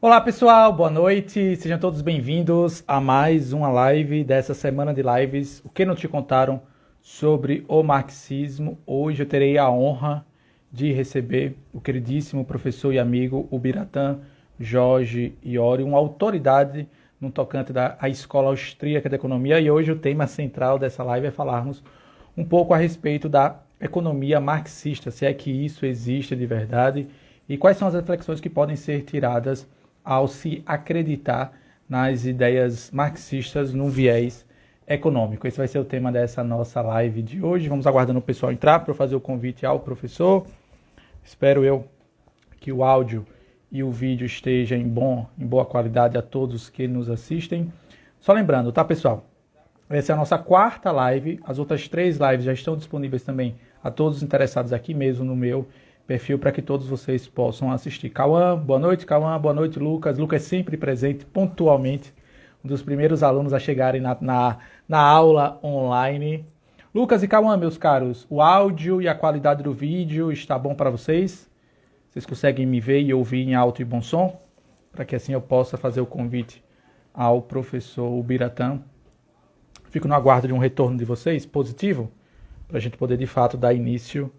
Olá pessoal, boa noite, sejam todos bem-vindos a mais uma live dessa semana de lives. O que não te contaram sobre o marxismo? Hoje eu terei a honra de receber o queridíssimo professor e amigo Ubiratã Jorge Iori, uma autoridade no tocante da Escola Austríaca de Economia, e hoje o tema central dessa live é falarmos um pouco a respeito da economia marxista, se é que isso existe de verdade, e quais são as reflexões que podem ser tiradas ao se acreditar nas ideias marxistas num viés econômico. Esse vai ser o tema dessa nossa live de hoje. Vamos aguardando o pessoal entrar para eu fazer o convite ao professor. Espero eu que o áudio e o vídeo estejam em boa qualidade a todos que nos assistem. Só lembrando, tá, pessoal? Essa é a nossa quarta live. As outras 3 lives já estão disponíveis também a todos os interessados aqui mesmo no meu perfil, para que todos vocês possam assistir. Cauã, boa noite, Cauã, boa noite, Lucas. Lucas é sempre presente, pontualmente, um dos primeiros alunos a chegarem na aula online. Lucas e Cauã, meus caros, o áudio e a qualidade do vídeo está bom para vocês? Vocês conseguem me ver e ouvir em alto e bom som? Para que assim eu possa fazer o convite ao professor Ubiratã. Fico no aguardo de um retorno de vocês, positivo, para a gente poder de fato dar início.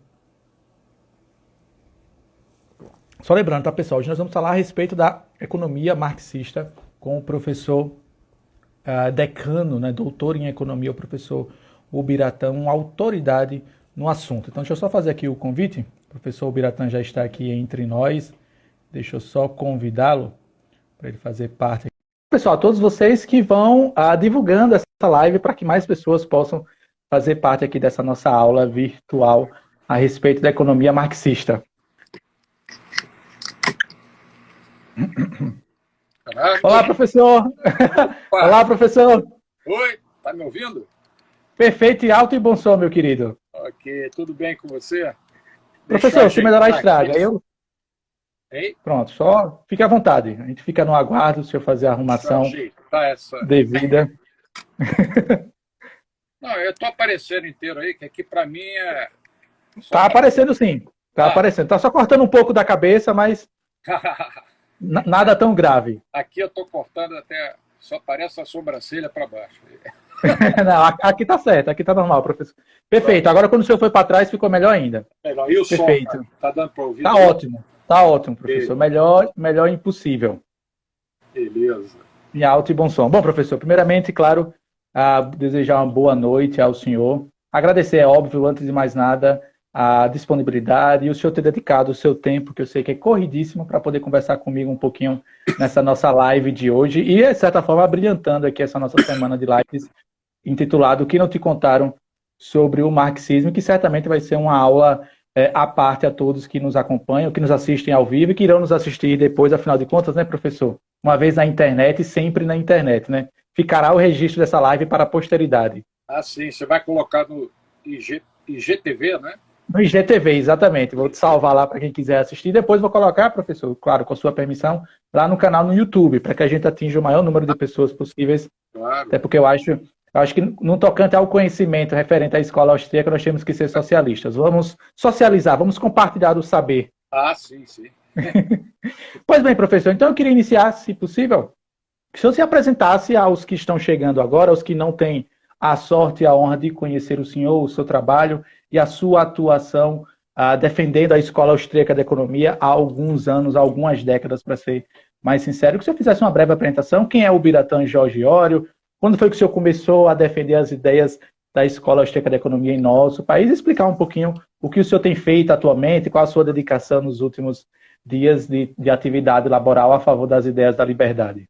Só lembrando, tá, pessoal? Hoje nós vamos falar a respeito da economia marxista com o professor decano, né, doutor em economia, o professor Ubiratã, uma autoridade no assunto. Então, deixa eu só fazer aqui o convite. O professor Ubiratã já está aqui entre nós. Deixa eu só convidá-lo para ele fazer parte. Pessoal, todos vocês que vão divulgando essa live para que mais pessoas possam fazer parte aqui dessa nossa aula virtual a respeito da economia marxista. Caraca. Olá, professor! Opa. Olá, professor! Oi, tá me ouvindo? Perfeito e alto e bom som, meu querido. Ok, tudo bem com você? Professor, se melhorar estraga. Hein? Pronto, só fique à vontade. A gente fica no aguardo, se eu fazer a arrumação devida. Não, eu tô aparecendo inteiro aí, que aqui para mim é... Tá aparecendo sim, tá aparecendo. Tá só cortando um pouco da cabeça, mas nada tão grave. Aqui eu tô cortando até... Só aparece a sobrancelha para baixo. Não, aqui tá certo, aqui tá normal, professor. Perfeito, agora quando o senhor foi para trás ficou melhor ainda. Melhor. E o Perfeito. som, tá dando para ouvir? Tá ótimo, professor. Melhor impossível. Beleza. Em alto e bom som. Bom, professor, primeiramente, claro, desejar uma boa noite ao senhor. Agradecer, é óbvio, antes de mais nada, a disponibilidade e o senhor ter dedicado o seu tempo, que eu sei que é corridíssimo, para poder conversar comigo um pouquinho nessa nossa live de hoje e, de certa forma, brilhantando aqui essa nossa semana de lives intitulado O que não te contaram sobre o marxismo, que certamente vai ser uma aula à parte a todos que nos acompanham, que nos assistem ao vivo e que irão nos assistir depois, afinal de contas, né, professor? Uma vez na internet e sempre na internet, né? Ficará o registro dessa live para a posteridade. Ah, sim. Você vai colocar no IGTV, né? No IGTV, exatamente. Vou te salvar lá para quem quiser assistir. Depois vou colocar, professor, claro, com a sua permissão, lá no canal no YouTube, para que a gente atinja o maior número de pessoas possíveis. Claro. Até porque eu acho que no tocante ao conhecimento referente à escola austríaca, nós temos que ser socialistas. Vamos socializar, vamos compartilhar o saber. Ah, sim, sim. Pois bem, professor, então eu queria iniciar, se possível, que o senhor se apresentasse aos que estão chegando agora, aos que não têm a sorte e a honra de conhecer o senhor, o seu trabalho e a sua atuação defendendo a Escola Austríaca de Economia há alguns anos, há algumas décadas, para ser mais sincero. Que o senhor fizesse uma breve apresentação. Quem é o Ubiratã Jorge Iori? Quando foi que o senhor começou a defender as ideias da Escola Austríaca de Economia em nosso país? E explicar um pouquinho o que o senhor tem feito atualmente, qual a sua dedicação nos últimos dias de atividade laboral a favor das ideias da liberdade.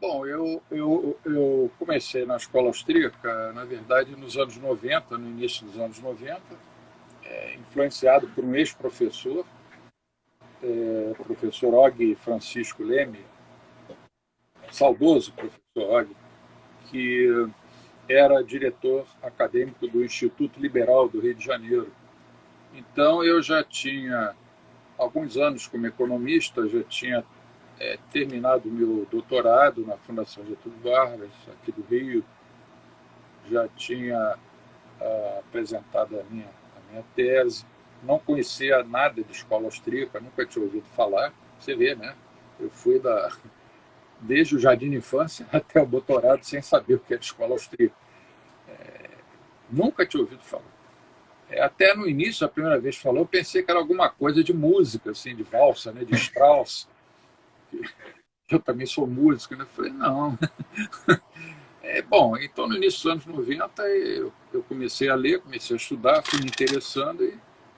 Bom, eu comecei na escola austríaca, na verdade, nos anos 90, no início dos anos 90, influenciado por um ex-professor, professor Og Francisco Leme, saudoso professor Og, que era diretor acadêmico do Instituto Liberal do Rio de Janeiro. Então, eu já tinha alguns anos como economista, já tinha terminado o meu doutorado na Fundação Getúlio Vargas, aqui do Rio, já tinha apresentado a minha tese, não conhecia nada de escola austríaca, nunca tinha ouvido falar, você vê, né? Eu fui desde o jardim de infância até o doutorado sem saber o que era escola austríaca. Nunca tinha ouvido falar. Até no início, a primeira vez que falou, eu pensei que era alguma coisa de música, assim, de valsa, né, de Strauss. Eu também sou músico, né? Eu falei, não. Bom, então no início dos anos 90 eu comecei a ler, comecei a estudar, fui me interessando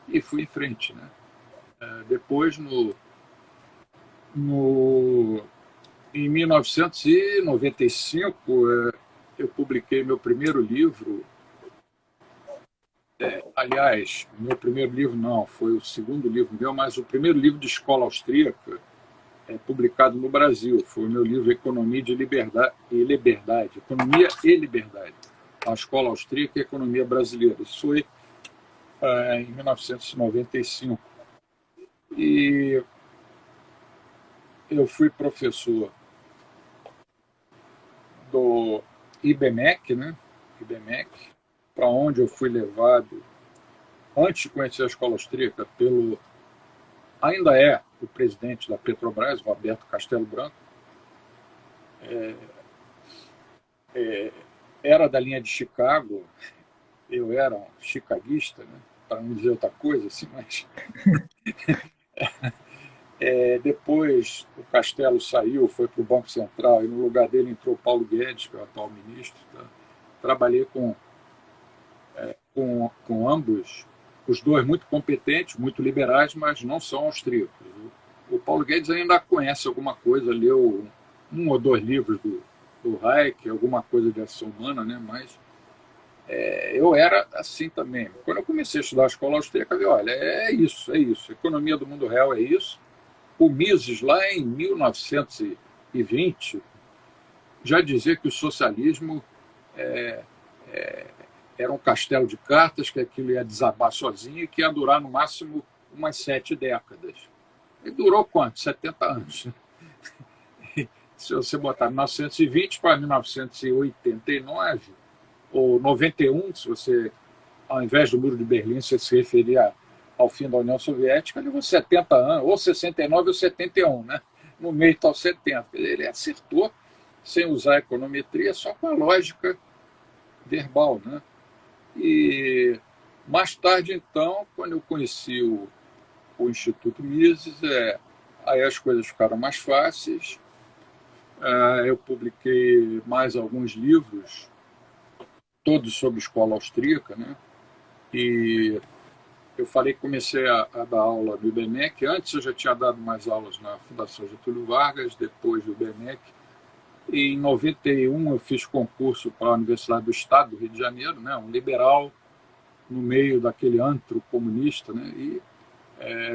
e fui em frente, né? Depois, em 1995, eu publiquei meu primeiro livro. Aliás, meu primeiro livro não, foi o segundo livro meu, mas o primeiro livro de escola austríaca publicado no Brasil. Foi o meu livro Economia de Liberdade e Liberdade. Economia e Liberdade. A Escola Austríaca e a Economia Brasileira. Isso foi em 1995. E eu fui professor do IBMEC, né? IBMEC, para onde eu fui levado antes de conhecer a Escola Austríaca ainda é o presidente da Petrobras, Roberto Castelo Branco. Era da linha de Chicago, eu era um chicaguista, né? Para não dizer outra coisa, assim, mas depois o Castelo saiu, foi para o Banco Central, e no lugar dele entrou Paulo Guedes, que é o atual ministro. Tá? Trabalhei com ambos, os dois muito competentes, muito liberais, mas não são austríacos. O Paulo Guedes ainda conhece alguma coisa, leu um ou dois livros do Hayek, alguma coisa de ação humana, né? Mas eu era assim também. Quando eu comecei a estudar a escola austríaca, eu falei, olha, é isso. A economia do mundo real é isso. O Mises, lá em 1920, já dizia que o socialismo era um castelo de cartas, que aquilo ia desabar sozinho e que ia durar no máximo umas 7 décadas. E durou quanto? 70 anos. Se você botar 1920 para 1989, ou 91, se você, ao invés do Muro de Berlim, você se referia ao fim da União Soviética, levou 70 anos, ou 69 ou 71, né? No meio está o 70. Ele acertou, sem usar a econometria, só com a lógica verbal, né? E mais tarde, então, quando eu conheci o Instituto Mises, aí as coisas ficaram mais fáceis. Eu publiquei mais alguns livros, todos sobre escola austríaca, né? E eu comecei a dar aula no IBMEC. Antes eu já tinha dado mais aulas na Fundação Getúlio Vargas, depois do IBMEC. E em 91 eu fiz concurso para a Universidade do Estado do Rio de Janeiro, né? Um liberal no meio daquele antro comunista, né? E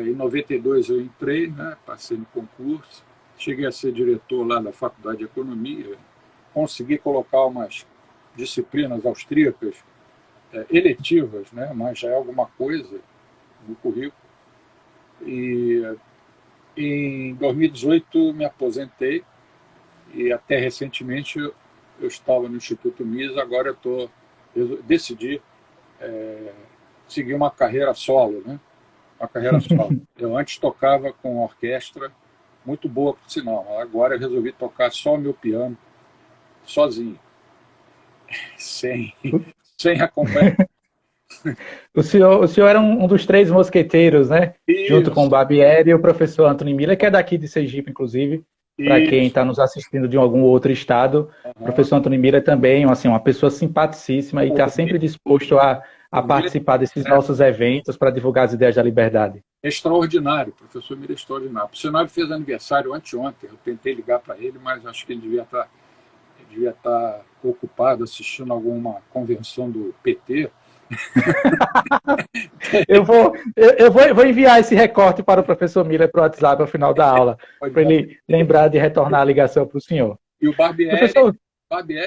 em 92 eu entrei, né? Passei no concurso, cheguei a ser diretor lá da Faculdade de Economia, consegui colocar umas disciplinas austríacas eletivas, né? Mas já é alguma coisa no currículo. E em 2018 me aposentei e até recentemente eu estava no Instituto Mises. Agora eu decidi seguir uma carreira solo, né? Uma carreira solo. Eu antes tocava com orquestra, muito boa por sinal. Agora eu resolvi tocar só o meu piano, sozinho, sem acompanhar. O senhor era um dos 3 mosqueteiros, né? Isso. Junto com o Barbieri e o professor Anthony Miller, que é daqui de Sergipe, inclusive, para quem está nos assistindo de algum outro estado. O professor Anthony Miller também, assim, uma pessoa simpaticíssima e está sempre disposto a participar desses nossos eventos para divulgar as ideias da liberdade. Extraordinário, o professor Miller é extraordinário. O senhor fez aniversário anteontem, eu tentei ligar para ele, mas acho que ele devia estar ocupado assistindo alguma convenção do PT. Eu vou enviar esse recorte para o professor Miller para o WhatsApp ao final da aula, para ele lembrar de retornar a ligação para o senhor. E o Barbieri,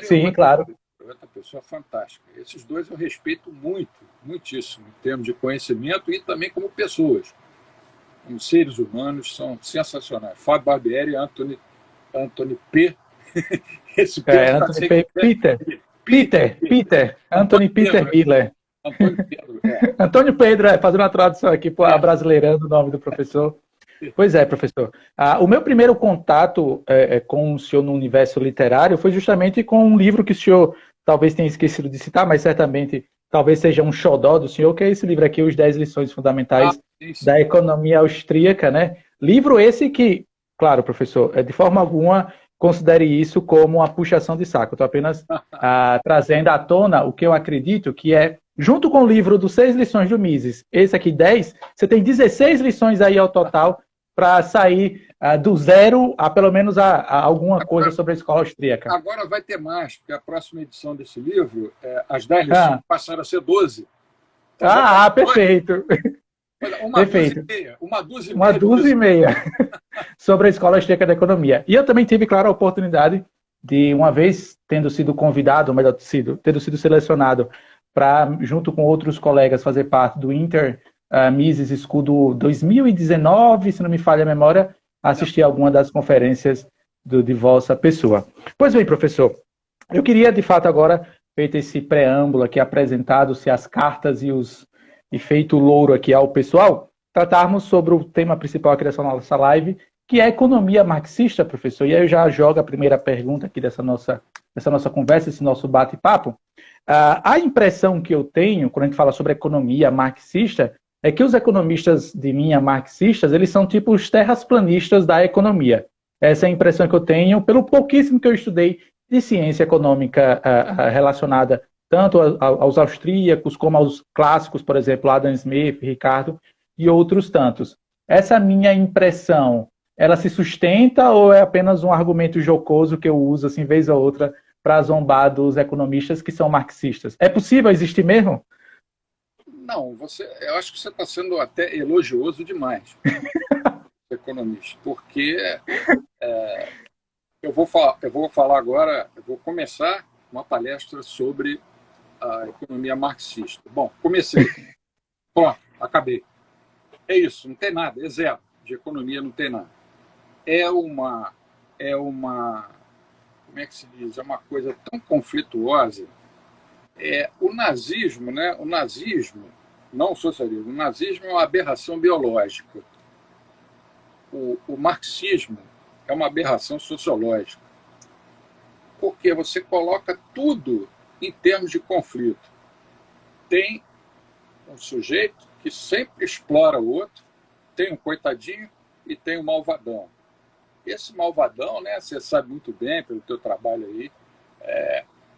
sim, claro. Outra pessoa fantástica. Esses dois eu respeito muito, muitíssimo, em termos de conhecimento e também como pessoas. Como seres humanos, são sensacionais. Fábio Barbieri e Anthony P. Esse Anthony Peter. Anthony Peter Miller. Antônio Pedro, fazendo uma tradução aqui, brasileirando o nome do professor. Pois é, professor. O meu primeiro contato com o senhor no universo literário foi justamente com um livro que o senhor talvez tenha esquecido de citar, mas certamente talvez seja um xodó do senhor, que é esse livro aqui, Os 10 Lições Ah, Fundamentais sim, da sim. Economia Austríaca, né? Livro esse que, claro, professor, de forma alguma considere isso como uma puxação de saco. Estou apenas trazendo à tona o que eu acredito que é, junto com o livro dos 6 lições do Mises, esse aqui 10, você tem 16 lições aí ao total para sair do zero a pelo menos a alguma coisa Agora, sobre a escola austríaca. agora vai ter mais, porque a próxima edição desse livro, as 10 lições Ah, passaram a ser 12. Então agora vai ter perfeito, uma dúzia perfeito. e meia. Uma dúzia e Uma meia de dúzia e lições. meia sobre a escola austríaca da economia. E eu também tive, claro, a oportunidade de, uma vez tendo sido convidado, ou melhor, tendo sido selecionado para, junto com outros colegas, fazer parte do Inter Mises School do 2019, se não me falha a memória, assistir a alguma das conferências de vossa pessoa. Pois bem, professor, eu queria, de fato, agora, feito esse preâmbulo aqui, apresentado-se as cartas e feito o louro aqui ao pessoal, tratarmos sobre o tema principal aqui dessa nossa live, que é a economia marxista, professor. E aí eu já jogo a primeira pergunta aqui dessa nossa conversa, esse nosso bate-papo. A impressão que eu tenho, quando a gente fala sobre economia marxista, é que os economistas de linha marxistas, eles são tipo os terraplanistas da economia. Essa é a impressão que eu tenho, pelo pouquíssimo que eu estudei de ciência econômica relacionada tanto aos austríacos como aos clássicos, por exemplo, Adam Smith, Ricardo e outros tantos. Essa minha impressão, ela se sustenta ou é apenas um argumento jocoso que eu uso, assim, vez ou outra, para zombar dos economistas que são marxistas? É possível existir mesmo? Não, eu acho que você está sendo até elogioso demais, economista, porque eu vou falar agora, eu vou começar uma palestra sobre a economia marxista. Bom, comecei. Pronto, acabei. É isso, não tem nada, é zero. De economia não tem nada. É uma, como é que se diz? É uma coisa tão conflituosa. O nazismo, né? O nazismo, não o socialismo, o nazismo é uma aberração biológica. O marxismo é uma aberração sociológica, porque você coloca tudo em termos de conflito. Tem um sujeito que sempre explora o outro, tem um coitadinho e tem um malvadão. Esse malvadão, né, você sabe muito bem pelo teu trabalho aí,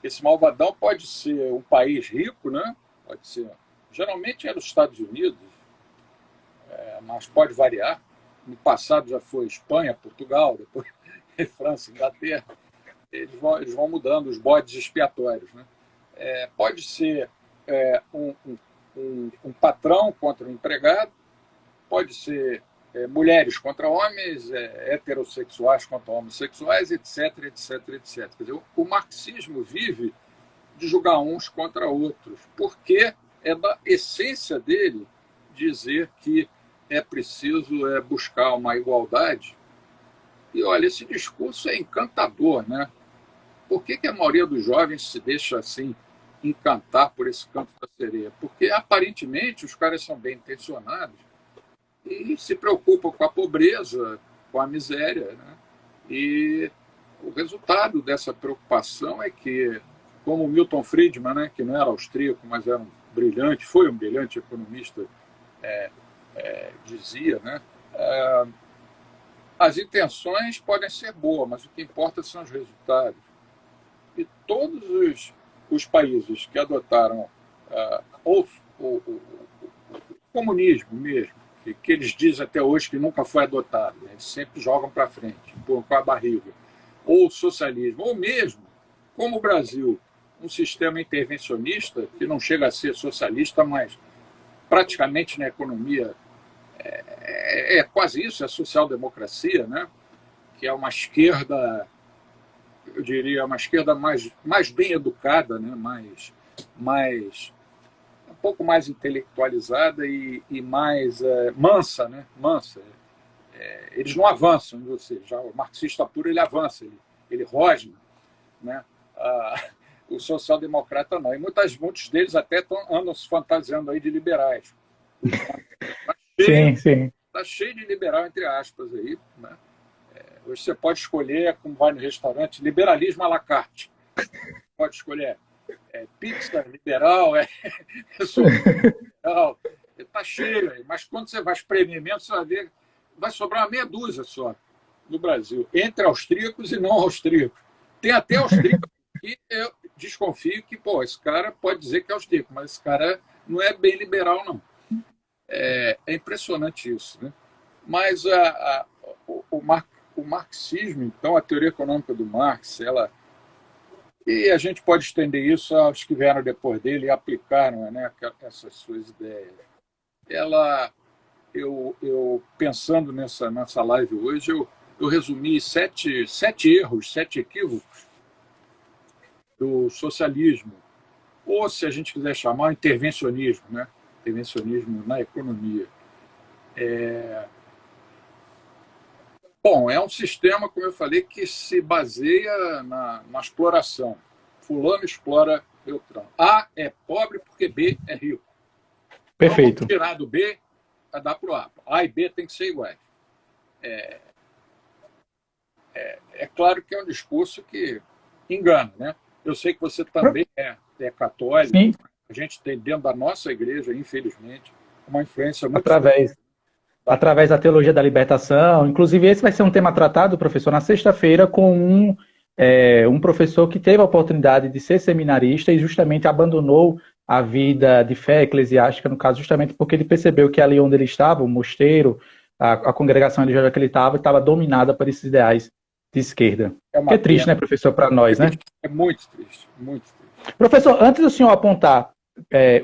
esse malvadão pode ser um país rico, né? Pode ser, geralmente é nos Estados Unidos, mas pode variar. No passado já foi Espanha, Portugal, depois França, Inglaterra. Eles vão mudando os bodes expiatórios, né? Pode ser um patrão contra um empregado, pode ser mulheres contra homens, heterossexuais contra homossexuais, etc, etc, etc. Quer dizer, o marxismo vive de julgar uns contra outros, porque é da essência dele dizer que é preciso buscar uma igualdade. E olha, esse discurso é encantador, né? Por que a maioria dos jovens se deixa assim encantar por esse canto da sereia? Porque aparentemente os caras são bem intencionados e se preocupam com a pobreza, com a miséria, né? E o resultado dessa preocupação é que, como Milton Friedman, né, que não era austríaco, mas era foi um brilhante economista, dizia, né, as intenções podem ser boas, mas o que importa são os resultados. E todos os países que adotaram o comunismo mesmo, que eles dizem até hoje que nunca foi adotado, né? Eles sempre jogam para frente, com a barriga, ou o socialismo, ou mesmo, como o Brasil, um sistema intervencionista, que não chega a ser socialista, mas praticamente na economia quase isso, é social-democracia, né? Que é uma esquerda, eu diria, uma esquerda mais bem educada, né? Um pouco mais intelectualizada e mais mansa, né? Mansa. Eles não avançam em você. Já o marxista puro ele avança, ele rosna, né? O social-democrata não. E muitos deles até andam se fantasiando aí de liberais. Sim, sim. Tá cheio de liberal, entre aspas, aí, né? Hoje você pode escolher, como vai no restaurante, liberalismo à la carte. Pode escolher pizza liberal, sorvete liberal. Está cheio aí. Mas quando você vai espremer mesmo, você vai ver, vai sobrar uma meia dúzia só no Brasil, entre austríacos e não austríacos. Tem até austríaco que eu desconfio que, pô, esse cara pode dizer que é austríaco, mas esse cara não é bem liberal, não. É impressionante isso, né? Mas o marxismo, então, a teoria econômica do Marx, e a gente pode estender isso aos que vieram depois dele e aplicaram, né, essas suas ideias. Eu pensando nessa live hoje, eu resumi sete erros, 7 equívocos do socialismo, ou, se a gente quiser chamar, intervencionismo, né? Intervencionismo na economia. Bom, é um sistema, como eu falei, que se baseia na exploração. Fulano explora Beltrano. A é pobre porque B é rico. Perfeito. Então, vamos tirar do B para dar para o A. A e B tem que ser iguais. É claro que é um discurso que engana, né? Eu sei que você também é católico. Sim. A gente tem dentro da nossa igreja, infelizmente, uma influência muito através da teologia da libertação. Inclusive, esse vai ser um tema tratado, professor, na sexta-feira, com um professor que teve a oportunidade de ser seminarista e justamente abandonou a vida de fé eclesiástica, no caso, justamente porque ele percebeu que ali onde ele estava, o mosteiro, a congregação religiosa que ele estava dominada por esses ideais de esquerda. Que é triste, né, professor, para nós, né? É muito triste, muito triste. Professor, antes do senhor apontar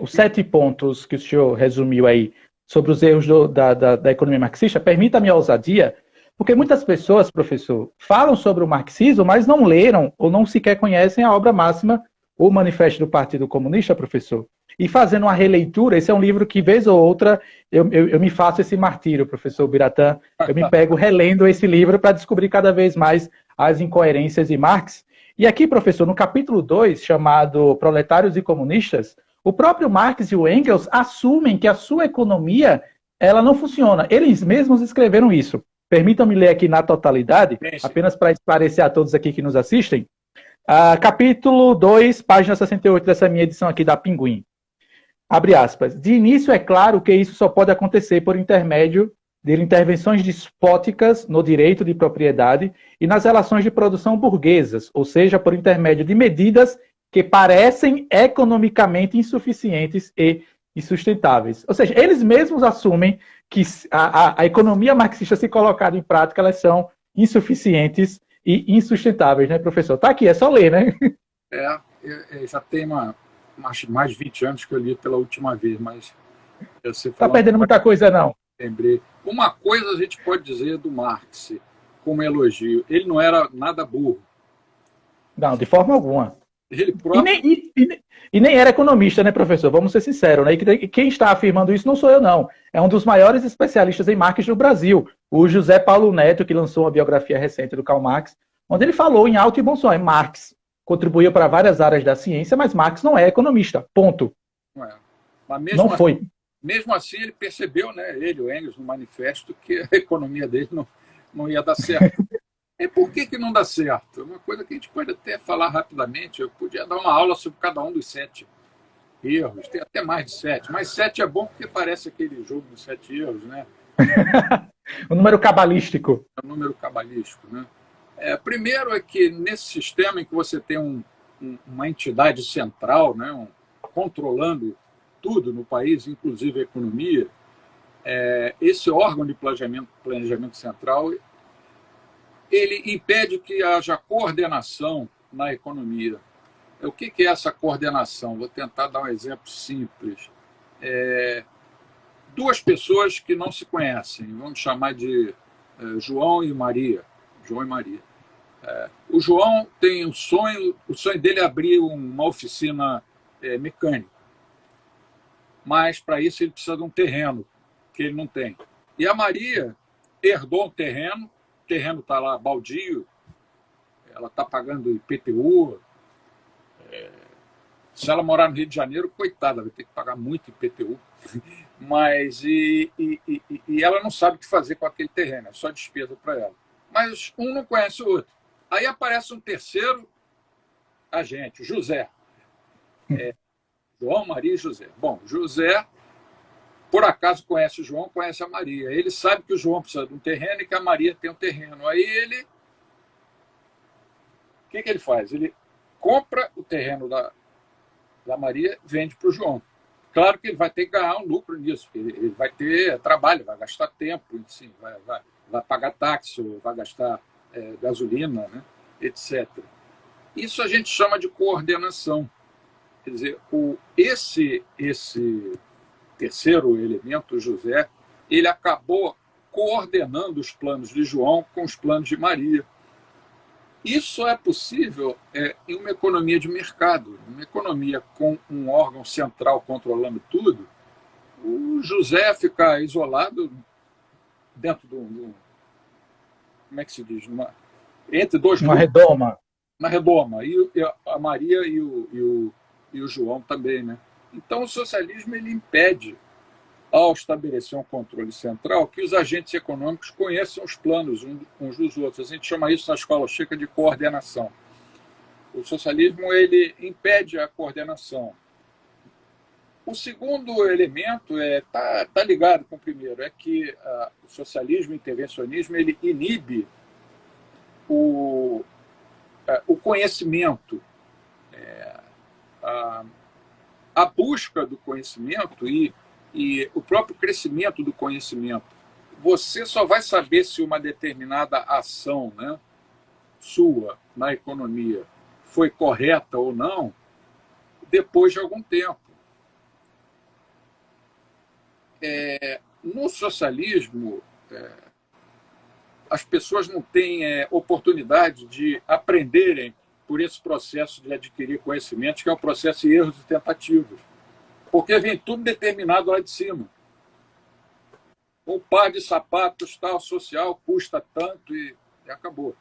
os 7 pontos que o senhor resumiu aí sobre os erros da economia marxista, permita-me a ousadia, porque muitas pessoas, professor, falam sobre o marxismo, mas não leram ou não sequer conhecem a obra máxima, o Manifesto do Partido Comunista, professor. E fazendo uma releitura, esse é um livro que, vez ou outra, eu me faço esse martírio, professor Biratã. Eu me pego relendo esse livro para descobrir cada vez mais as incoerências de Marx. E aqui, professor, no capítulo 2, chamado Proletários e Comunistas, o próprio Marx e o Engels assumem que a sua economia ela não funciona. Eles mesmos escreveram isso. Permitam-me ler aqui na totalidade, apenas para esclarecer a todos aqui que nos assistem. Capítulo 2, página 68 dessa minha edição aqui da Pinguim. Abre aspas. De início, é claro que isso só pode acontecer por intermédio de intervenções despóticas no direito de propriedade e nas relações de produção burguesas, ou seja, por intermédio de medidas que parecem economicamente insuficientes e insustentáveis. Ou seja, eles mesmos assumem que a economia marxista, se colocada em prática, elas são insuficientes e insustentáveis, né, professor? Está aqui, é só ler, né? Já tem mais de 20 anos que eu li pela última vez, mas você está perdendo muita coisa, não. Lembrei. Uma coisa a gente pode dizer do Marx, como elogio, ele não era nada burro. Não, de forma alguma. Ele próprio... E nem era economista, né, professor? Vamos ser sinceros, né? E quem está afirmando isso não sou eu, não. É um dos maiores especialistas em Marx do Brasil, o José Paulo Neto, que lançou uma biografia recente do Karl Marx, onde ele falou em alto e bom som. Marx contribuiu para várias áreas da ciência, mas Marx não é economista. Ponto. Não é. Mas não foi. Mesmo assim, ele percebeu, né, ele, o Engels, no manifesto, que a economia dele não ia dar certo. E por que não dá certo? Uma coisa que a gente pode até falar rapidamente. Eu podia dar uma aula sobre cada um dos 7 erros. Tem até mais de 7. Mas 7 é bom porque parece aquele jogo dos 7 erros, né? O número cabalístico. É o número cabalístico, né? Primeiro é que nesse sistema em que você tem uma entidade central, né, controlando tudo no país, inclusive a economia, esse órgão de planejamento central, ele impede que haja coordenação na economia. O que é essa coordenação? Vou tentar dar um exemplo simples. 2 pessoas que não se conhecem, vamos chamar de João e Maria. João e Maria. O João tem o sonho dele é abrir uma oficina mecânica. Mas, para isso, ele precisa de um terreno, que ele não tem. E a Maria herdou um terreno, o terreno está lá baldio, ela está pagando IPTU, Se ela morar no Rio de Janeiro, coitada, vai ter que pagar muito IPTU. Mas e ela não sabe o que fazer com aquele terreno, é só despesa para ela. Mas um não conhece o outro. Aí aparece um terceiro agente, José. João, Maria e José. Bom, José, por acaso, conhece o João, conhece a Maria. Ele sabe que o João precisa de um terreno e que a Maria tem um terreno. Aí ele... O que ele faz? Ele compra o terreno da Maria, vende para o João. Claro que ele vai ter que ganhar um lucro nisso, porque ele vai ter trabalho, vai gastar tempo, assim, vai pagar táxi, vai gastar gasolina, né, etc. Isso a gente chama de coordenação. Quer dizer, esse terceiro elemento, o José, ele acabou coordenando os planos de João com os planos de Maria. Isso é possível em uma economia de mercado, uma economia com um órgão central controlando tudo. O José ficar isolado dentro do como é que se diz? Entre dois Uma grupos, redoma. na redoma, e a Maria e o João também, né? Então o socialismo ele impede, ao estabelecer um controle central, que os agentes econômicos conheçam os planos uns dos outros. A gente chama isso na escola checa de coordenação. O socialismo ele impede a coordenação. O segundo elemento tá ligado com o primeiro, é que o socialismo, o intervencionismo, ele inibe o conhecimento, a busca do conhecimento e o próprio crescimento do conhecimento. Você só vai saber se uma determinada ação, né, sua na economia foi correta ou não depois de algum tempo. No socialismo, as pessoas não têm oportunidade de aprenderem por esse processo de adquirir conhecimento, que é o processo de erros e tentativas. Porque vem tudo determinado lá de cima. Um par de sapatos tal, social, custa tanto e acabou.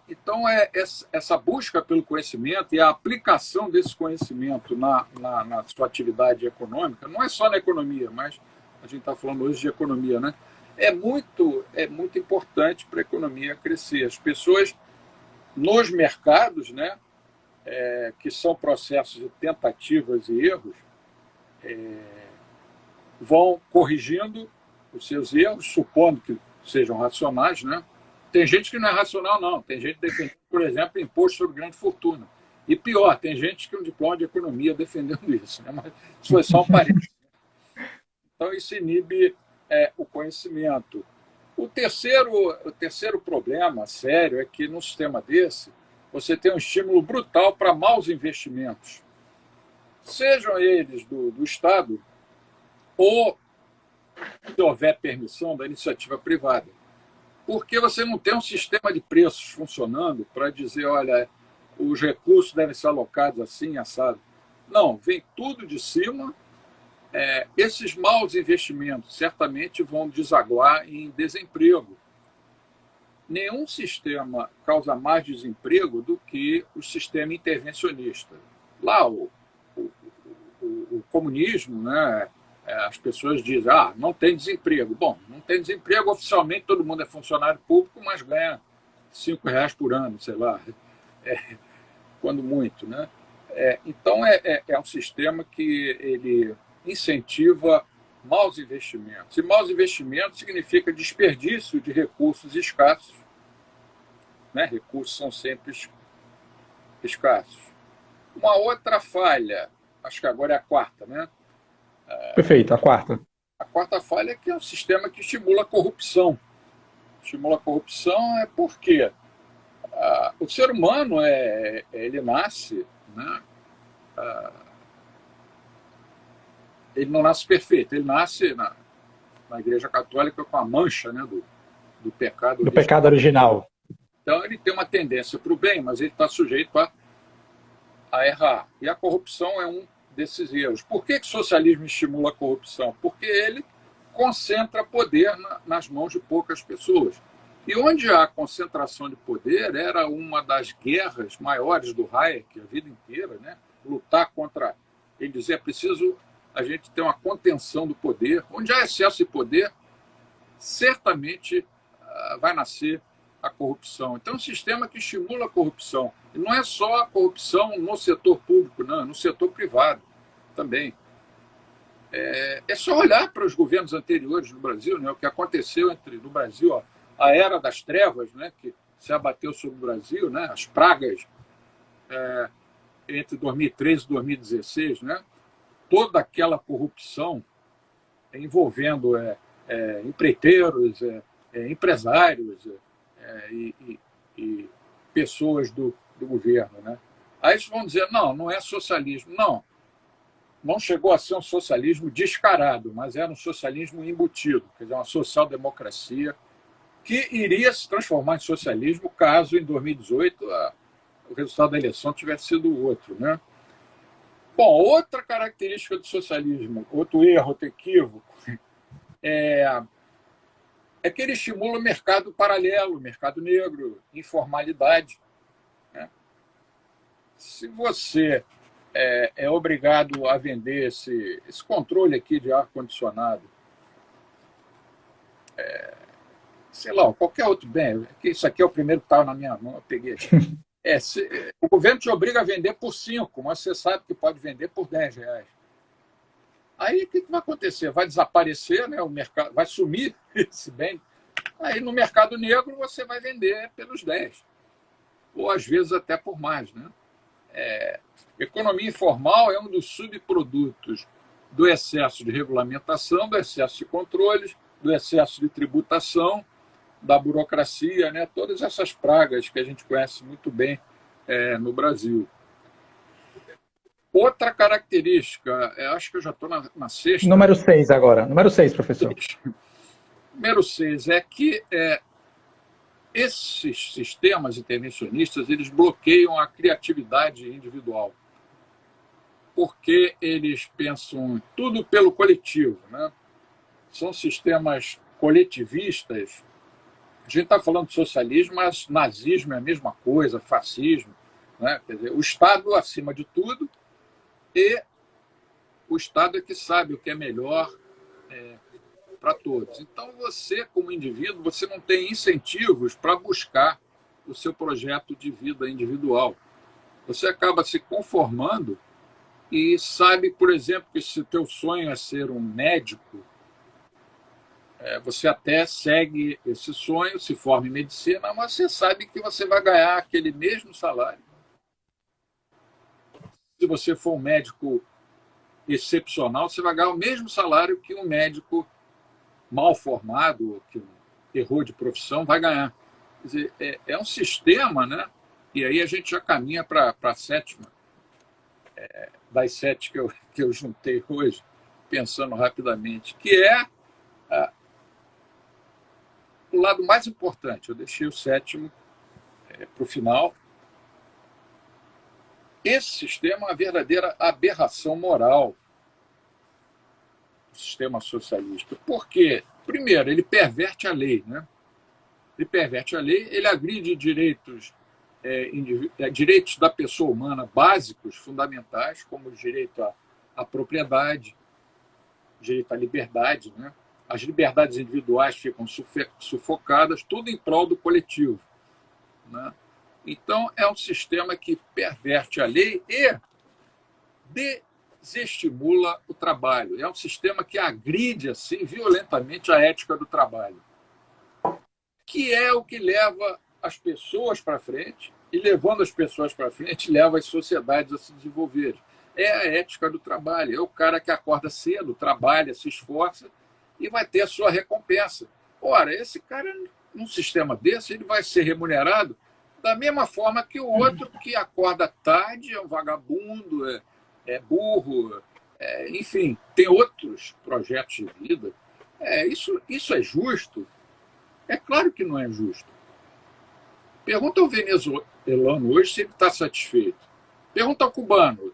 Então, essa busca pelo conhecimento e a aplicação desse conhecimento na sua atividade econômica, não é só na economia, mas a gente está falando hoje de economia, né? É muito importante para a economia crescer. As pessoas nos mercados, né, que são processos de tentativas e erros, vão corrigindo os seus erros, supondo que sejam racionais, né? Tem gente que não é racional, não. Tem gente defendendo, por exemplo, imposto sobre grande fortuna. E pior, tem gente que tem um diploma de economia defendendo isso, né? Mas isso foi só um parênteses. Então, isso inibe o conhecimento. O terceiro problema sério é que, num sistema desse, você tem um estímulo brutal para maus investimentos. Sejam eles do Estado ou, se houver permissão, da iniciativa privada. Porque você não tem um sistema de preços funcionando para dizer, olha, os recursos devem ser alocados assim, assado. Não, vem tudo de cima. Esses maus investimentos certamente vão desaguar em desemprego. Nenhum sistema causa mais desemprego do que o sistema intervencionista. Lá, o comunismo, né, as pessoas dizem, não tem desemprego. Bom, não tem desemprego, oficialmente todo mundo é funcionário público, mas ganha R$5 por ano, sei lá, quando muito, né? Então, é um sistema que ele incentiva maus investimentos. E maus investimentos significa desperdício de recursos escassos, né? Recursos são sempre escassos. Uma outra falha, acho que agora é a quarta, né? Perfeito, a quarta. A quarta falha é que é um sistema que estimula a corrupção. Estimula a corrupção porque o ser humano ele nasce, né? Ele não nasce perfeito, ele nasce na Igreja Católica com a mancha, né, do pecado original. Do pecado original. Então ele tem uma tendência para o bem, mas ele está sujeito a errar. E a corrupção é um desses erros. Por que o socialismo estimula a corrupção? Porque ele concentra poder nas mãos de poucas pessoas. E onde há concentração de poder era uma das guerras maiores do Hayek a vida inteira, né? lutar contra... Ele dizia, é preciso a gente ter uma contenção do poder. Onde há excesso de poder, certamente vai nascer a corrupção. Então, é um sistema que estimula a corrupção. E não é só a corrupção no setor público, não, é no setor privado também. É só olhar para os governos anteriores no Brasil, né? O que aconteceu no Brasil, ó, a era das trevas, né? Que se abateu sobre o Brasil, né? As pragas entre 2013 e 2016, né? Toda aquela corrupção envolvendo empreiteiros, empresários e pessoas do governo, né? Aí eles vão dizer, não é socialismo. Não chegou a ser um socialismo descarado, mas era um socialismo embutido, quer dizer, uma social-democracia que iria se transformar em socialismo caso, em 2018, o resultado da eleição tivesse sido outro, né? Bom, outra característica do socialismo, outro erro, outro equívoco, é que ele estimula o mercado paralelo, o mercado negro, informalidade, né? Se você é obrigado a vender esse controle aqui de ar-condicionado, sei lá, qualquer outro bem, isso aqui é o primeiro que estava na minha mão, eu peguei aqui. O governo te obriga a vender por 5, mas você sabe que pode vender por R$10. Aí o que vai acontecer? Vai desaparecer, né? O mercado, vai sumir esse bem. Aí no mercado negro você vai vender pelos 10, ou às vezes até por mais, né? Economia informal é um dos subprodutos do excesso de regulamentação, do excesso de controles, do excesso de tributação, da burocracia, né? Todas essas pragas que a gente conhece muito bem no Brasil. Outra característica, acho que eu já estou na sexta. Número 6 agora. Número 6, professor. Número 6 é que esses sistemas intervencionistas, eles bloqueiam a criatividade individual, porque eles pensam tudo pelo coletivo, né? São sistemas coletivistas. A gente está falando de socialismo, mas nazismo é a mesma coisa, fascismo, né? Quer dizer, o Estado acima de tudo, e o Estado é que sabe o que é melhor para todos. Então, você, como indivíduo, você não tem incentivos para buscar o seu projeto de vida individual. Você acaba se conformando e sabe, por exemplo, que se o teu sonho é ser um médico, você até segue esse sonho, se forma em medicina, mas você sabe que você vai ganhar aquele mesmo salário. Se você for um médico excepcional, você vai ganhar o mesmo salário que um médico mal formado, que errou de profissão, vai ganhar. Quer dizer, é um sistema, né? E aí a gente já caminha para a sétima, das 7 que eu juntei hoje, pensando rapidamente, que é o lado mais importante. Eu deixei o 7º para o final. Esse sistema é uma verdadeira aberração moral, o sistema socialista. Por quê? Primeiro, ele perverte a lei, né? Ele perverte a lei, ele agride direitos da pessoa humana básicos, fundamentais, como o direito à propriedade, direito à liberdade, né? As liberdades individuais ficam sufocadas, tudo em prol do coletivo, né? Então, é um sistema que perverte a lei e desestimula o trabalho. É um sistema que agride assim, violentamente a ética do trabalho, que é o que leva as pessoas para frente, e levando as pessoas para frente, leva as sociedades a se desenvolverem. É a ética do trabalho. É o cara que acorda cedo, trabalha, se esforça e vai ter a sua recompensa. Ora, esse cara, num sistema desse, ele vai ser remunerado da mesma forma que o outro que acorda tarde, é um vagabundo, é burro, enfim, tem outros projetos de vida. Isso é justo? É claro que não é justo. Pergunta ao venezuelano hoje se ele está satisfeito. Pergunta ao cubano.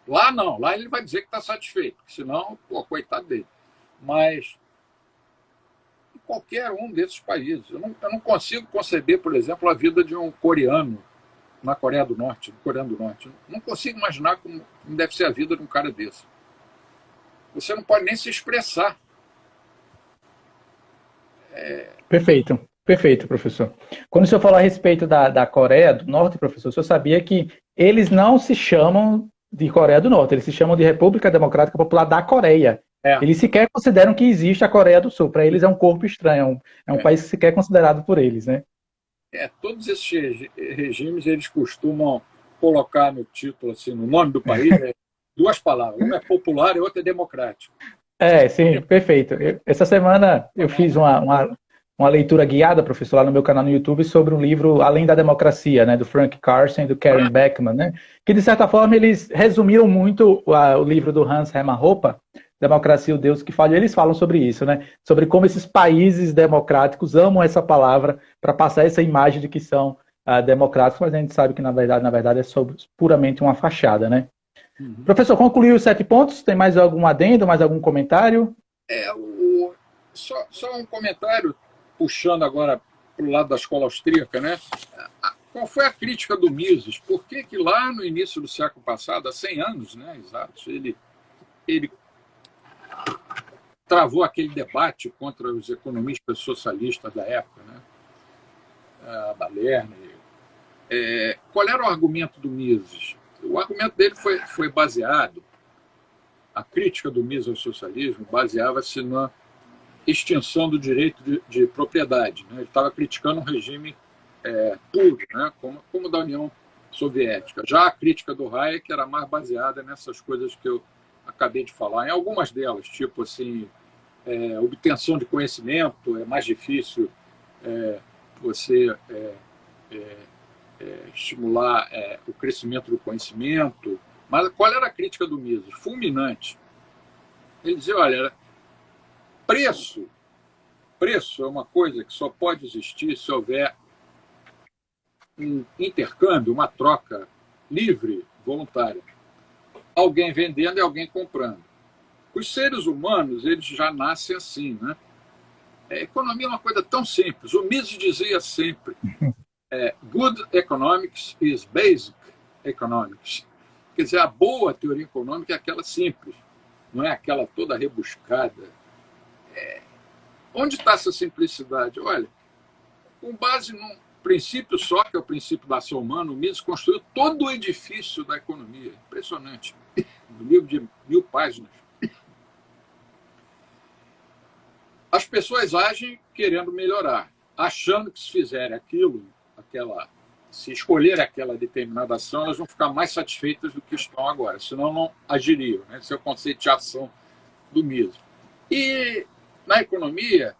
Lá não, lá ele vai dizer que está satisfeito, senão, coitado dele. Mas em qualquer um desses países, eu não consigo conceber, por exemplo, a vida de um coreano na Coreia do Norte, Não consigo imaginar como deve ser a vida de um cara desse. Você não pode nem se expressar. Perfeito, perfeito, professor. Quando o senhor falou a respeito da Coreia do Norte, professor, o senhor sabia que eles não se chamam de Coreia do Norte, eles se chamam de República Democrática Popular da Coreia. É, Eles sequer consideram que existe a Coreia do Sul. Para eles é um corpo estranho, é um é, país sequer considerado por eles, né? todos esses regimes eles costumam colocar no título, assim, no nome do país, duas palavras. Uma é popular e outra é democrático. É, sim, perfeito. Essa semana eu fiz uma leitura guiada, professor, lá no meu canal no YouTube, sobre um livro Além da Democracia, né, do Frank Carson e do Karen Ah, Beckman, né, que de certa forma eles resumiram muito o livro do Hans Hermann Hoppe, Democracia, o Deus que Falha. Eles falam sobre isso, né, sobre como esses países democráticos amam essa palavra para passar essa imagem de que são democráticos, mas a gente sabe que na verdade é puramente uma fachada, né. uhum. Professor, concluiu os 7 pontos? Tem mais algum adendo, mais algum comentário? É, só um comentário, puxando agora para o lado da escola austríaca, né? Qual foi a crítica do Mises? Por que que lá no início do século passado, há 100 anos, né, exatos, ele travou aquele debate contra os economistas socialistas da época, né? A Balerno. Qual era o argumento do Mises? O argumento dele foi baseado, a crítica do Mises ao socialismo baseava-se na extinção do direito de propriedade, né? Ele estava criticando um regime puro, né? como o da União Soviética. Já a crítica do Hayek era mais baseada nessas coisas que eu acabei de falar, em algumas delas, tipo assim, obtenção de conhecimento, é mais difícil você estimular o crescimento do conhecimento. Mas qual era a crítica do Mises? Fulminante. Ele dizia, olha, preço é uma coisa que só pode existir se houver um intercâmbio, uma troca livre, voluntária. Alguém vendendo e alguém comprando. Os seres humanos, eles já nascem assim, né? A economia é uma coisa tão simples. O Mises dizia sempre, good economics is basic economics. Quer dizer, a boa teoria econômica é aquela simples, não é aquela toda rebuscada. Onde está essa simplicidade? Olha, com base num princípio só, que é o princípio da ação humana, o Mises construiu todo o edifício da economia. Impressionante. Um livro de 1000 páginas. As pessoas agem querendo melhorar, achando que se fizerem aquilo, se escolher aquela determinada ação, elas vão ficar mais satisfeitas do que estão agora, senão não agiriam. Né? Esse é o conceito de ação do Mises. E na economia,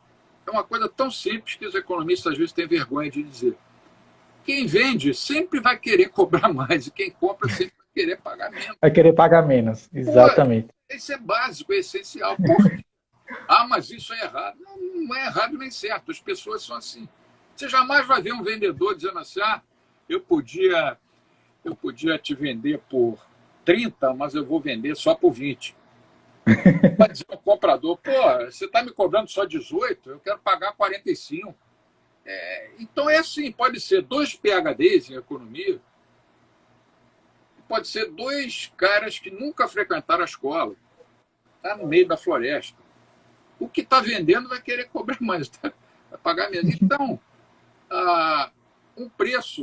é uma coisa tão simples que os economistas às vezes têm vergonha de dizer. Quem vende sempre vai querer cobrar mais e quem compra sempre vai querer pagar menos. Vai querer pagar menos, Pô, exatamente. isso é básico, é essencial. Por quê? Ah, mas isso é errado. Não é errado nem certo. As pessoas são assim. Você jamais vai ver um vendedor dizendo assim, eu podia te vender por 30, mas eu vou vender só por 20. Vai dizer ao comprador, você está me cobrando só 18, eu quero pagar 45. Então é assim, pode ser 2 PhDs em economia, pode ser 2 caras que nunca frequentaram a escola, está no meio da floresta. O que está vendendo vai querer cobrar mais, vai pagar menos. Então, um preço,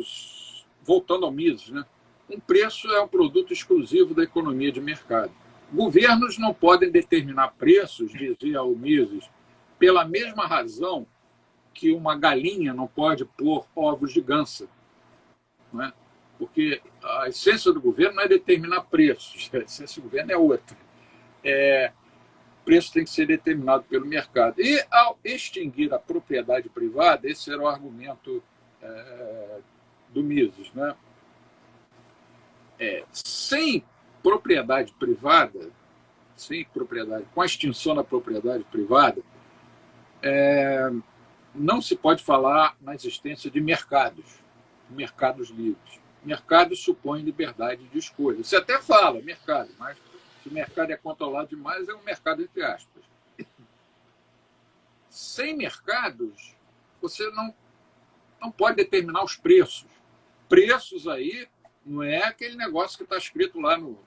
voltando ao Mises, né? Um preço é um produto exclusivo da economia de mercado. Governos não podem determinar preços, dizia o Mises, pela mesma razão que uma galinha não pode pôr ovos de gansa. Não é? Porque a essência do governo não é determinar preços, a essência do governo é outra. O preço tem que ser determinado pelo mercado. E, ao extinguir a propriedade privada, esse era o argumento do Mises. Né? Sem propriedade privada, com a extinção da propriedade privada, não se pode falar na existência de mercados livres. Mercados supõem liberdade de escolha. Você até fala mercado, mas se o mercado é controlado demais, é um mercado entre aspas. Sem mercados, você não pode determinar os preços. preços aí não é aquele negócio que está escrito lá no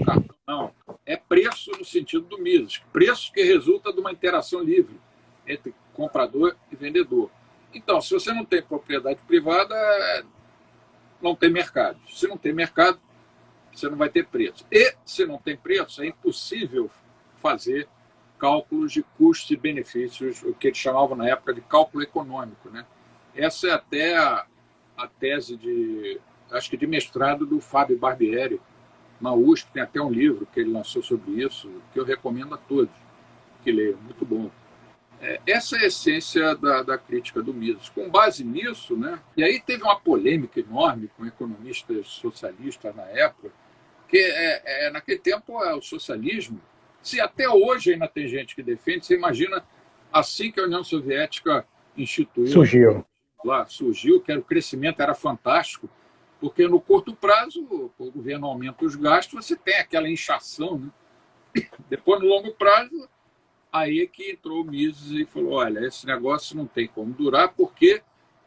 cartão, não. É preço no sentido do Mises. Preço que resulta de uma interação livre entre comprador e vendedor. Então, se você não tem propriedade privada, não tem mercado. Se não tem mercado, você não vai ter preço. E, se não tem preço, é impossível fazer cálculos de custos e benefícios, o que eles chamavam na época de cálculo econômico, né? Essa é até a tese acho que de mestrado do Fábio Barbieri, na USP, tem até um livro que ele lançou sobre isso, que eu recomendo a todos que leiam, muito bom. Essa é a essência da crítica do Mises. Com base nisso, né, e aí teve uma polêmica enorme com economistas socialistas na época, que naquele tempo o socialismo, se até hoje ainda tem gente que defende, você imagina assim que a União Soviética instituiu, surgiu, que o crescimento era fantástico, porque no curto prazo o governo aumenta os gastos, você tem aquela inchação, né? Depois, no longo prazo, aí é que entrou o Mises e falou, olha, esse negócio não tem como durar, porque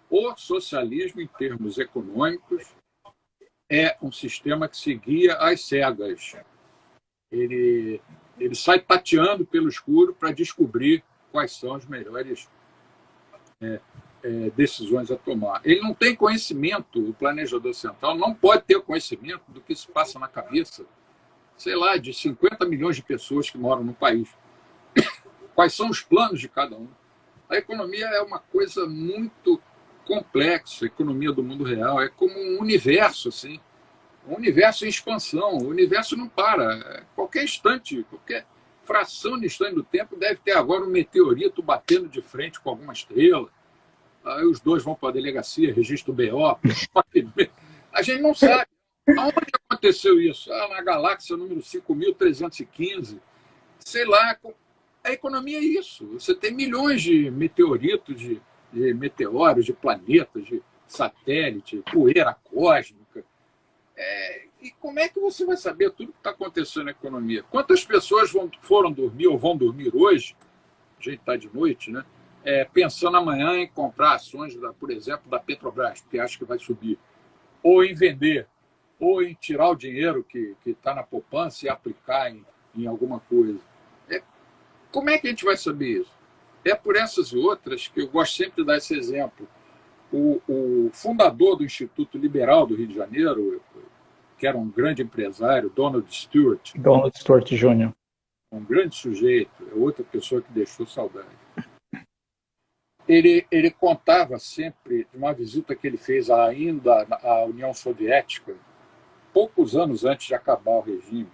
o socialismo, em termos econômicos, é um sistema que se guia às cegas. Ele sai tateando pelo escuro para descobrir quais são as melhores decisões a tomar. Ele não tem conhecimento, o planejador central não pode ter conhecimento do que se passa na cabeça, sei lá, de 50 milhões de pessoas que moram no país. Quais são os planos de cada um? A economia é uma coisa muito complexa, a economia do mundo real. É como um universo, assim, um universo em expansão. O universo não para. Qualquer instante, qualquer fração de instante do tempo deve ter agora um meteorito batendo de frente com alguma estrela. Aí os dois vão para a delegacia, registro BO. A gente não sabe. Aonde aconteceu isso? Na galáxia número 5.315. Sei lá. A economia é isso. Você tem milhões de meteoritos, de meteoros, de planetas, de satélites, poeira cósmica. E como é que você vai saber tudo que está acontecendo na economia? Quantas pessoas foram dormir ou vão dormir hoje, a gente está de noite, né? Pensando amanhã em comprar ações, por exemplo, da Petrobras, porque acha que vai subir, ou em vender, ou em tirar o dinheiro que está na poupança e aplicar em alguma coisa. Como é que a gente vai saber isso? É por essas e outras que eu gosto sempre de dar esse exemplo. O fundador do Instituto Liberal do Rio de Janeiro, que era um grande empresário, Donald Stewart. Donald Stewart Jr. Um grande sujeito, é outra pessoa que deixou saudade. Ele contava sempre de uma visita que ele fez ainda à União Soviética, poucos anos antes de acabar o regime.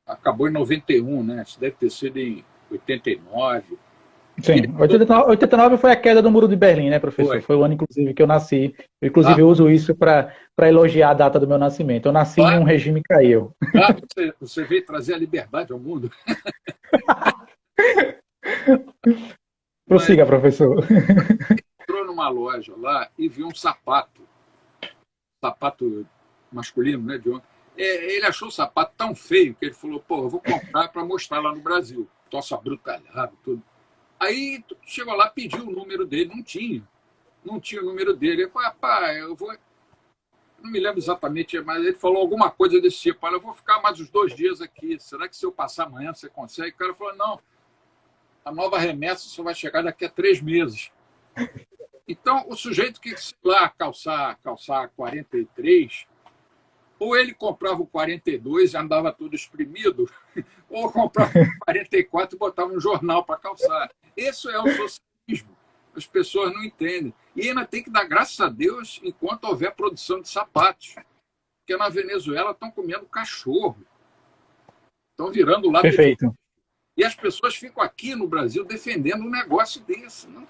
Acabou em 91, né? Isso deve ter sido em 89. Sim, 89 foi a queda do Muro de Berlim, né, professor? Foi o ano, inclusive, que eu nasci. Eu, inclusive, uso isso para elogiar a data do meu nascimento. Eu nasci em um regime que caiu. Você veio trazer a liberdade ao mundo. Prossiga, professor. Entrou numa loja lá e viu um sapato masculino, né, de homem. Ele achou o sapato tão feio que ele falou, pô, eu vou comprar para mostrar lá no Brasil. Toça brutalhado, tudo. Aí chegou lá, pediu o número dele, não tinha o número dele. Ele falou, rapaz, não me lembro exatamente, mas ele falou alguma coisa desse tipo. Eu vou ficar mais uns 2 dias aqui, será que se eu passar amanhã você consegue? O cara falou, não, a nova remessa só vai chegar daqui a 3 meses. Então, o sujeito que, sei lá, calçar 43, ou ele comprava o 42 e andava todo espremido, ou comprava o 44 e botava um jornal para calçar. Esse é o socialismo. As pessoas não entendem. E ainda tem que dar graças a Deus enquanto houver produção de sapatos. Porque na Venezuela estão comendo cachorro. Estão virando lá. Perfeito. E as pessoas ficam aqui no Brasil defendendo um negócio desse. Não?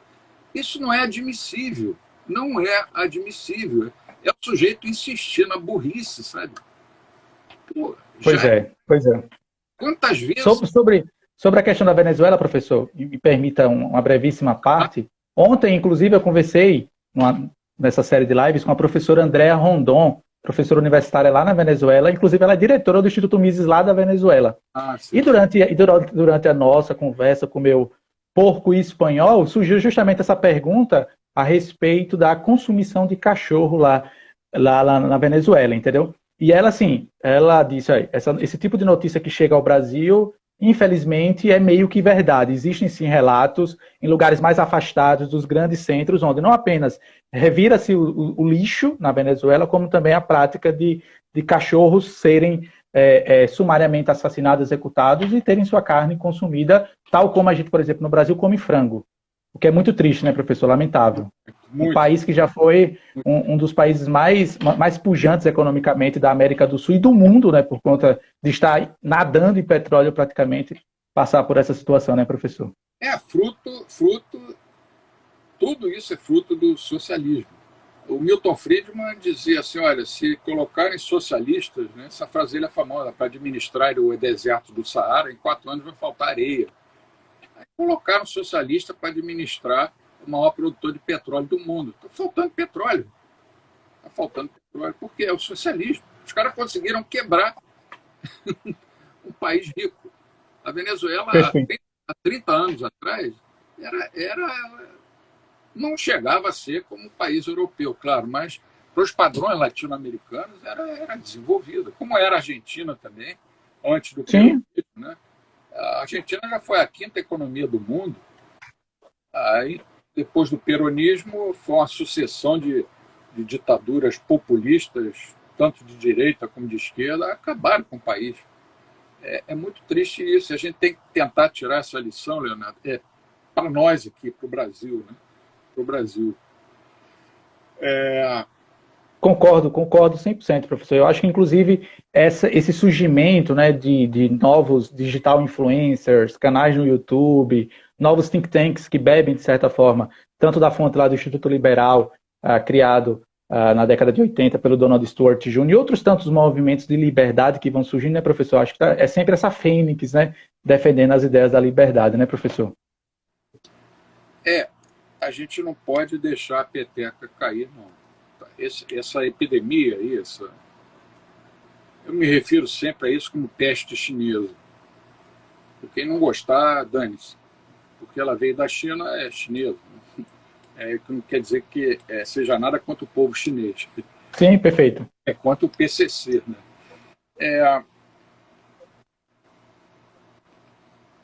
Isso não é admissível. Não é admissível. É o sujeito insistir na burrice, sabe? Pô, pois é. Quantas vezes... Sobre a questão da Venezuela, professor, me permita uma brevíssima parte. Ontem, inclusive, eu conversei nessa série de lives com a professora Andréa Rondon, professora universitária lá na Venezuela. Inclusive, ela é diretora do Instituto Mises lá da Venezuela. E durante a nossa conversa com o meu porco espanhol, surgiu justamente essa pergunta a respeito da consumição de cachorro lá. lá na Venezuela, entendeu? E ela, assim, ela disse, aí, esse tipo de notícia que chega ao Brasil, infelizmente, é meio que verdade. Existem, sim, relatos em lugares mais afastados dos grandes centros, onde não apenas revira-se o lixo na Venezuela, como também a prática de cachorros serem sumariamente assassinados, executados e terem sua carne consumida, tal como a gente, por exemplo, no Brasil come frango. O que é muito triste, né, professor? Lamentável. Um Muito. país que já foi um dos países mais pujantes economicamente da América do Sul e do mundo, né, por conta de estar nadando em petróleo praticamente, passar por essa situação, né, professor? Tudo isso é fruto do socialismo. O Milton Friedman dizia assim, olha, se colocarem socialistas, né, essa frase dele é famosa, para administrar o deserto do Saara, em 4 anos vai faltar areia. Aí colocaram socialista para administrar o maior produtor de petróleo do mundo. Está faltando petróleo. Está faltando petróleo. Por quê? É o socialismo. Os caras conseguiram quebrar um país rico. A Venezuela, Perfeito. há 30 anos atrás, não chegava a ser como um país europeu, claro, mas para os padrões latino-americanos era desenvolvida, como era a Argentina também, antes do peronismo, né? A Argentina já foi a 5ª economia do mundo. Aí, depois do peronismo, foi uma sucessão de ditaduras populistas, tanto de direita como de esquerda, acabaram com o país. É muito triste isso. A gente tem que tentar tirar essa lição, Leonardo, para nós aqui, para o Brasil, né? Para o Brasil. Concordo 100%, professor. Eu acho que, inclusive, esse surgimento, né, de novos digital influencers, canais no YouTube, novos think tanks que bebem, de certa forma, tanto da fonte lá do Instituto Liberal, criado na década de 80 pelo Donald Stuart Jr., e outros tantos movimentos de liberdade que vão surgindo, né, professor? Acho que é sempre essa fênix, né, defendendo as ideias da liberdade, né, professor? A gente não pode deixar a peteca cair, não. Essa epidemia aí, eu me refiro sempre a isso como peste chinesa. Quem não gostar, dane-se. Porque ela veio da China, é chinesa. Que não quer dizer que seja nada contra o povo chinês. Sim, perfeito. É contra o PCC, né?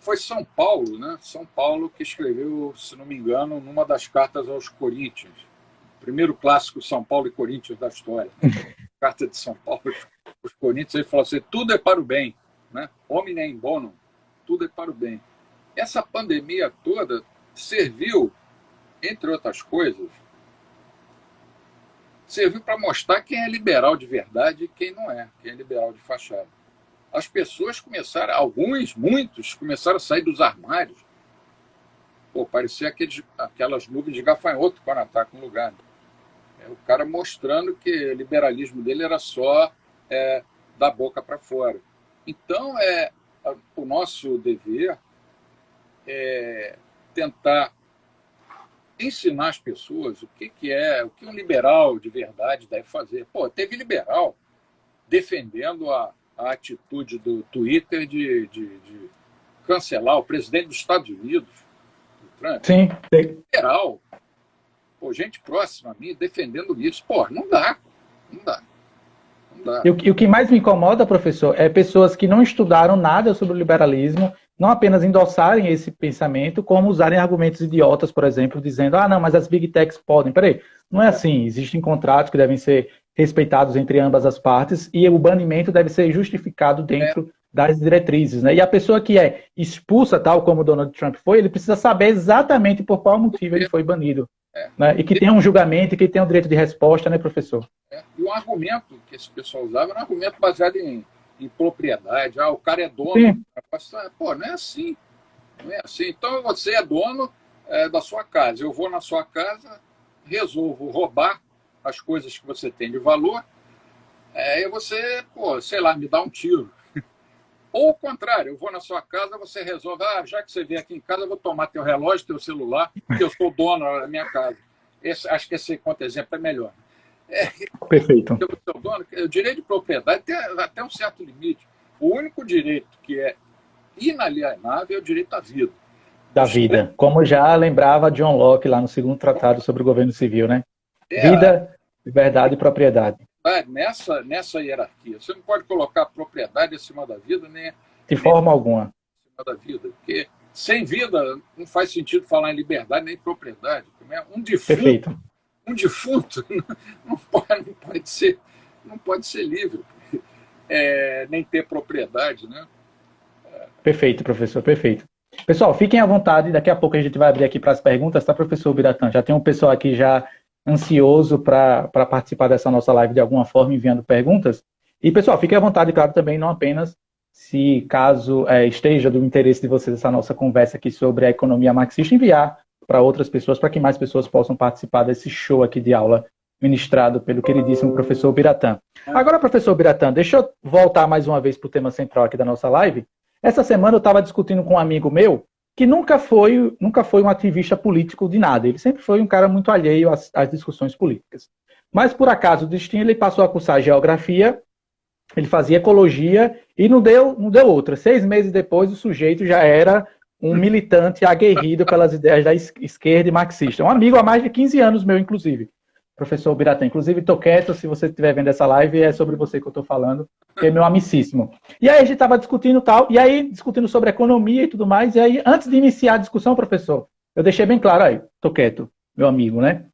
Foi São Paulo, né? São Paulo que escreveu, se não me engano, numa das cartas aos Corinthians, o primeiro clássico São Paulo e Corinthians da história. Carta de São Paulo aos Corinthians, ele falou assim, tudo é para o bem, né? Hominem bonum, tudo é para o bem. Essa pandemia toda serviu, entre outras coisas, serviu para mostrar quem é liberal de verdade e quem não é, quem é liberal de fachada. As pessoas começaram, muitos, começaram a sair dos armários. Pô, parecia aquelas nuvens de gafanhoto quando ataca um lugar. O cara mostrando que o liberalismo dele era só da boca para fora. Então, o nosso dever é tentar ensinar as pessoas o que um liberal de verdade deve fazer. Pô, teve liberal defendendo a atitude do Twitter de cancelar o presidente dos Estados Unidos, o Trump. Sim. Liberal, gente próxima a mim defendendo isso. Pô, não dá. E o que mais me incomoda, professor, é pessoas que não estudaram nada sobre o liberalismo, não apenas endossarem esse pensamento, como usarem argumentos idiotas, por exemplo, dizendo, não, mas as big techs podem. Peraí, não é assim. Existem contratos que devem ser respeitados entre ambas as partes e o banimento deve ser justificado dentro das diretrizes, né? E a pessoa que é expulsa, tal como o Donald Trump foi, ele precisa saber exatamente por qual motivo ele foi banido. Né? E que tem um julgamento e que tem um direito de resposta, né, professor? E o argumento que esse pessoal usava era um argumento baseado em propriedade. O cara é dono. Sim. Pô, não é assim. Não é assim. Então você é dono da sua casa. Eu vou na sua casa, resolvo roubar as coisas que você tem de valor, e você, sei lá, me dá um tiro. Ou o contrário, eu vou na sua casa, você resolve, já que você veio aqui em casa, eu vou tomar teu relógio, teu celular, porque eu sou dono da minha casa. Acho que esse contra-exemplo é melhor. Perfeito. O direito de propriedade tem até um certo limite. O único direito que é inalienável é o direito à vida. Da vida. Como já lembrava John Locke lá no 2º Tratado sobre o Governo Civil, né? Vida Liberdade e propriedade. Nessa hierarquia. Você não pode colocar a propriedade acima da vida, De forma alguma. acima da vida, porque sem vida não faz sentido falar em liberdade nem propriedade. Perfeito. Um defunto não pode ser livre, nem ter propriedade, né? Perfeito, professor, perfeito. Pessoal, fiquem à vontade, daqui a pouco a gente vai abrir aqui para as perguntas, tá, professor Biratã? Já tem um pessoal aqui já ansioso para participar dessa nossa live de alguma forma, enviando perguntas. E, pessoal, fiquem à vontade, claro, também, não apenas se caso esteja do interesse de vocês essa nossa conversa aqui sobre a economia marxista, enviar para outras pessoas, para que mais pessoas possam participar desse show aqui de aula ministrado pelo queridíssimo professor Biratã. Agora, professor Biratã, deixa eu voltar mais uma vez para o tema central aqui da nossa live. Essa semana eu estava discutindo com um amigo meu que nunca foi um ativista político de nada. Ele sempre foi um cara muito alheio às discussões políticas. Mas, por acaso, o destino, ele passou a cursar geografia, ele fazia ecologia e não deu outra. 6 meses depois, o sujeito já era um militante aguerrido pelas ideias da esquerda e marxista. Um amigo há mais de 15 anos meu, inclusive. Professor Biratã, inclusive, tô quieto, se você estiver vendo essa live, é sobre você que eu estou falando, que é meu amicíssimo. E aí a gente estava discutindo tal, e aí discutindo sobre economia e tudo mais, e aí, antes de iniciar a discussão, professor, eu deixei bem claro aí, tô quieto, meu amigo, né?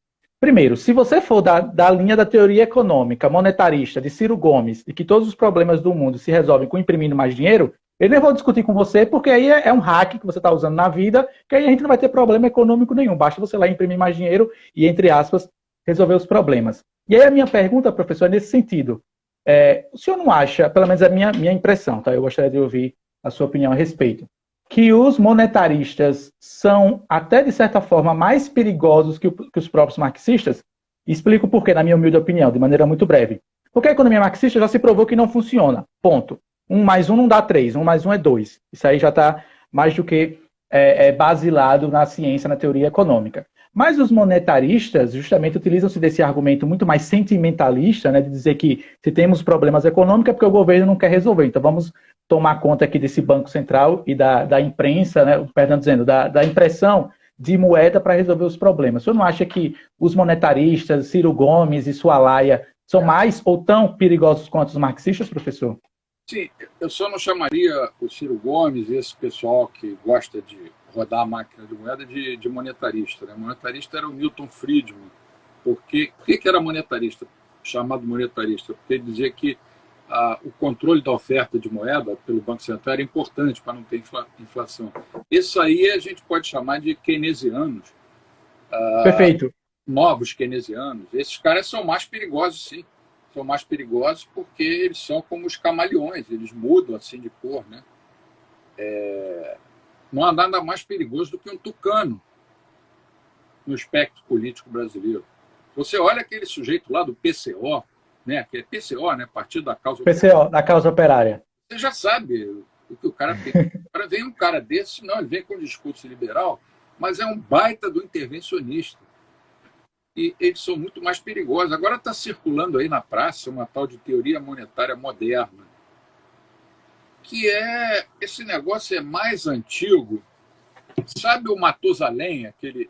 Primeiro, se você for da linha da teoria econômica, monetarista, de Ciro Gomes, e que todos os problemas do mundo se resolvem com imprimindo mais dinheiro, eu nem vou discutir com você, porque aí é um hack que você está usando na vida, que aí a gente não vai ter problema econômico nenhum, basta você lá imprimir mais dinheiro e, entre aspas, resolver os problemas. E aí a minha pergunta, professor, é nesse sentido. O senhor não acha, pelo menos a minha impressão, tá? Eu gostaria de ouvir a sua opinião a respeito, que os monetaristas são, até de certa forma, mais perigosos que os próprios marxistas? Explico por quê, na minha humilde opinião, de maneira muito breve. Porque a economia marxista já se provou que não funciona. Ponto. 1 mais 1 não dá 3, 1 mais 1 é 2. Isso aí já está mais do que basilado na ciência, na teoria econômica. Mas os monetaristas justamente utilizam-se desse argumento muito mais sentimentalista, né, de dizer que se temos problemas econômicos é porque o governo não quer resolver. Então vamos tomar conta aqui desse Banco Central e da imprensa, né, perdão, dizendo, da impressão de moeda para resolver os problemas. O senhor não acha que os monetaristas, Ciro Gomes e sua laia, são mais ou tão perigosos quanto os marxistas, professor? Sim, eu só não chamaria o Ciro Gomes e esse pessoal que gosta de rodar a máquina de moeda de monetarista, né? Monetarista era o Milton Friedman. Por que era monetarista? Chamado monetarista? Porque ele dizia que o controle da oferta de moeda pelo Banco Central era importante para não ter inflação. Isso aí a gente pode chamar de keynesianos. Perfeito. Novos keynesianos. Esses caras são mais perigosos, sim. São mais perigosos porque eles são como os camaleões, eles mudam assim de cor, né? Não há nada mais perigoso do que um tucano no espectro político brasileiro. Você olha aquele sujeito lá do PCO, né? Que é PCO, né? Partido da Causa Operária. PCO, da Causa Operária. Você já sabe o que o cara tem. Agora vem um cara desse, não, ele vem com um discurso liberal, mas é um baita do intervencionista. E eles são muito mais perigosos. Agora está circulando aí na praça uma tal de teoria monetária moderna, que esse negócio é mais antigo. Sabe o Matusalém, aquele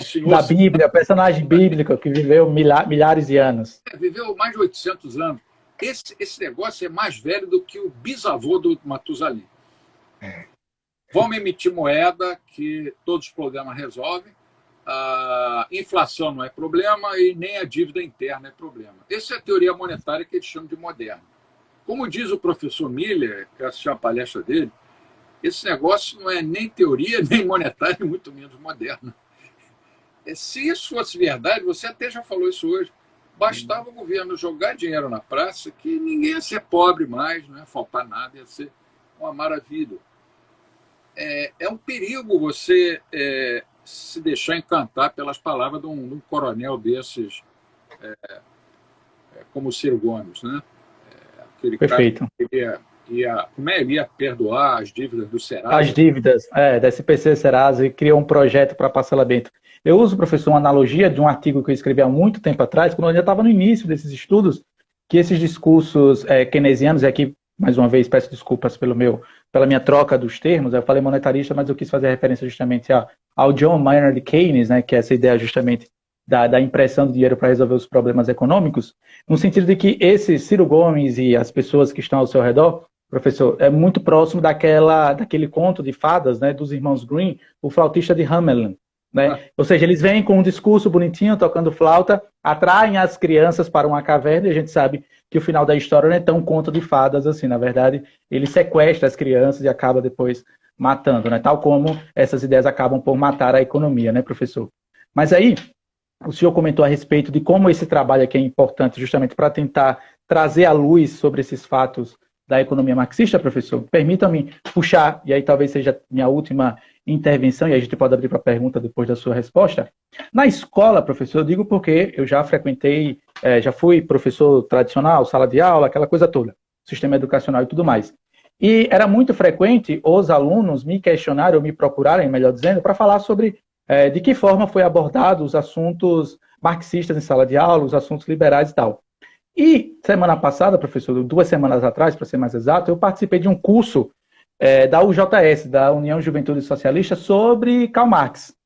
senhor... Da Bíblia, personagem bíblico que viveu milhares de anos. Viveu mais de 800 anos. Esse negócio é mais velho do que o bisavô do Matusalém. Vamos emitir moeda que todos os problemas resolvem. A inflação não é problema e nem a dívida interna é problema. Essa é a teoria monetária que eles chamam de moderna. Como diz o professor Miller, que eu assisti a palestra dele, esse negócio não é nem teoria, nem monetária, e muito menos moderna. Se isso fosse verdade, você até já falou isso hoje, bastava o governo jogar dinheiro na praça que ninguém ia ser pobre mais, não ia faltar nada, ia ser uma maravilha. É um perigo você se deixar encantar pelas palavras de um coronel desses, como o Ciro Gomes, né? Aquele Perfeito. Cara que ia perdoar as dívidas do Serasa. As dívidas, da SPC Serasa, e criou um projeto para parcelamento. Eu uso, professor, uma analogia de um artigo que eu escrevi há muito tempo atrás, quando eu ainda estava no início desses estudos, que esses discursos keynesianos, e aqui, mais uma vez, peço desculpas pela minha troca dos termos, eu falei monetarista, mas eu quis fazer referência justamente ao John Maynard Keynes, né, que é essa ideia justamente da impressão de dinheiro para resolver os problemas econômicos, no sentido de que esse Ciro Gomes e as pessoas que estão ao seu redor, professor, é muito próximo daquele conto de fadas, né, dos irmãos Grimm, o flautista de Hamelin, né? Ou seja, eles vêm com um discurso bonitinho, tocando flauta, atraem as crianças para uma caverna, e a gente sabe que o final da história não é tão conto de fadas assim. Na verdade, ele sequestra as crianças e acaba depois matando, né? Tal como essas ideias acabam por matar a economia, né, professor? Mas aí, o senhor comentou a respeito de como esse trabalho aqui é importante justamente para tentar trazer à luz sobre esses fatos da economia marxista, professor. Permita-me puxar, e aí talvez seja minha última intervenção, e a gente pode abrir para a pergunta depois da sua resposta. Na escola, professor, eu digo porque eu já frequentei, já fui professor tradicional, sala de aula, aquela coisa toda, sistema educacional e tudo mais. E era muito frequente os alunos me questionarem, ou me procurarem, melhor dizendo, para falar sobre de que forma foi abordado os assuntos marxistas em sala de aula, os assuntos liberais e tal. E semana passada, professor, 2 semanas atrás, para ser mais exato, eu participei de um curso da UJS, da União Juventude Socialista, sobre Karl Marx.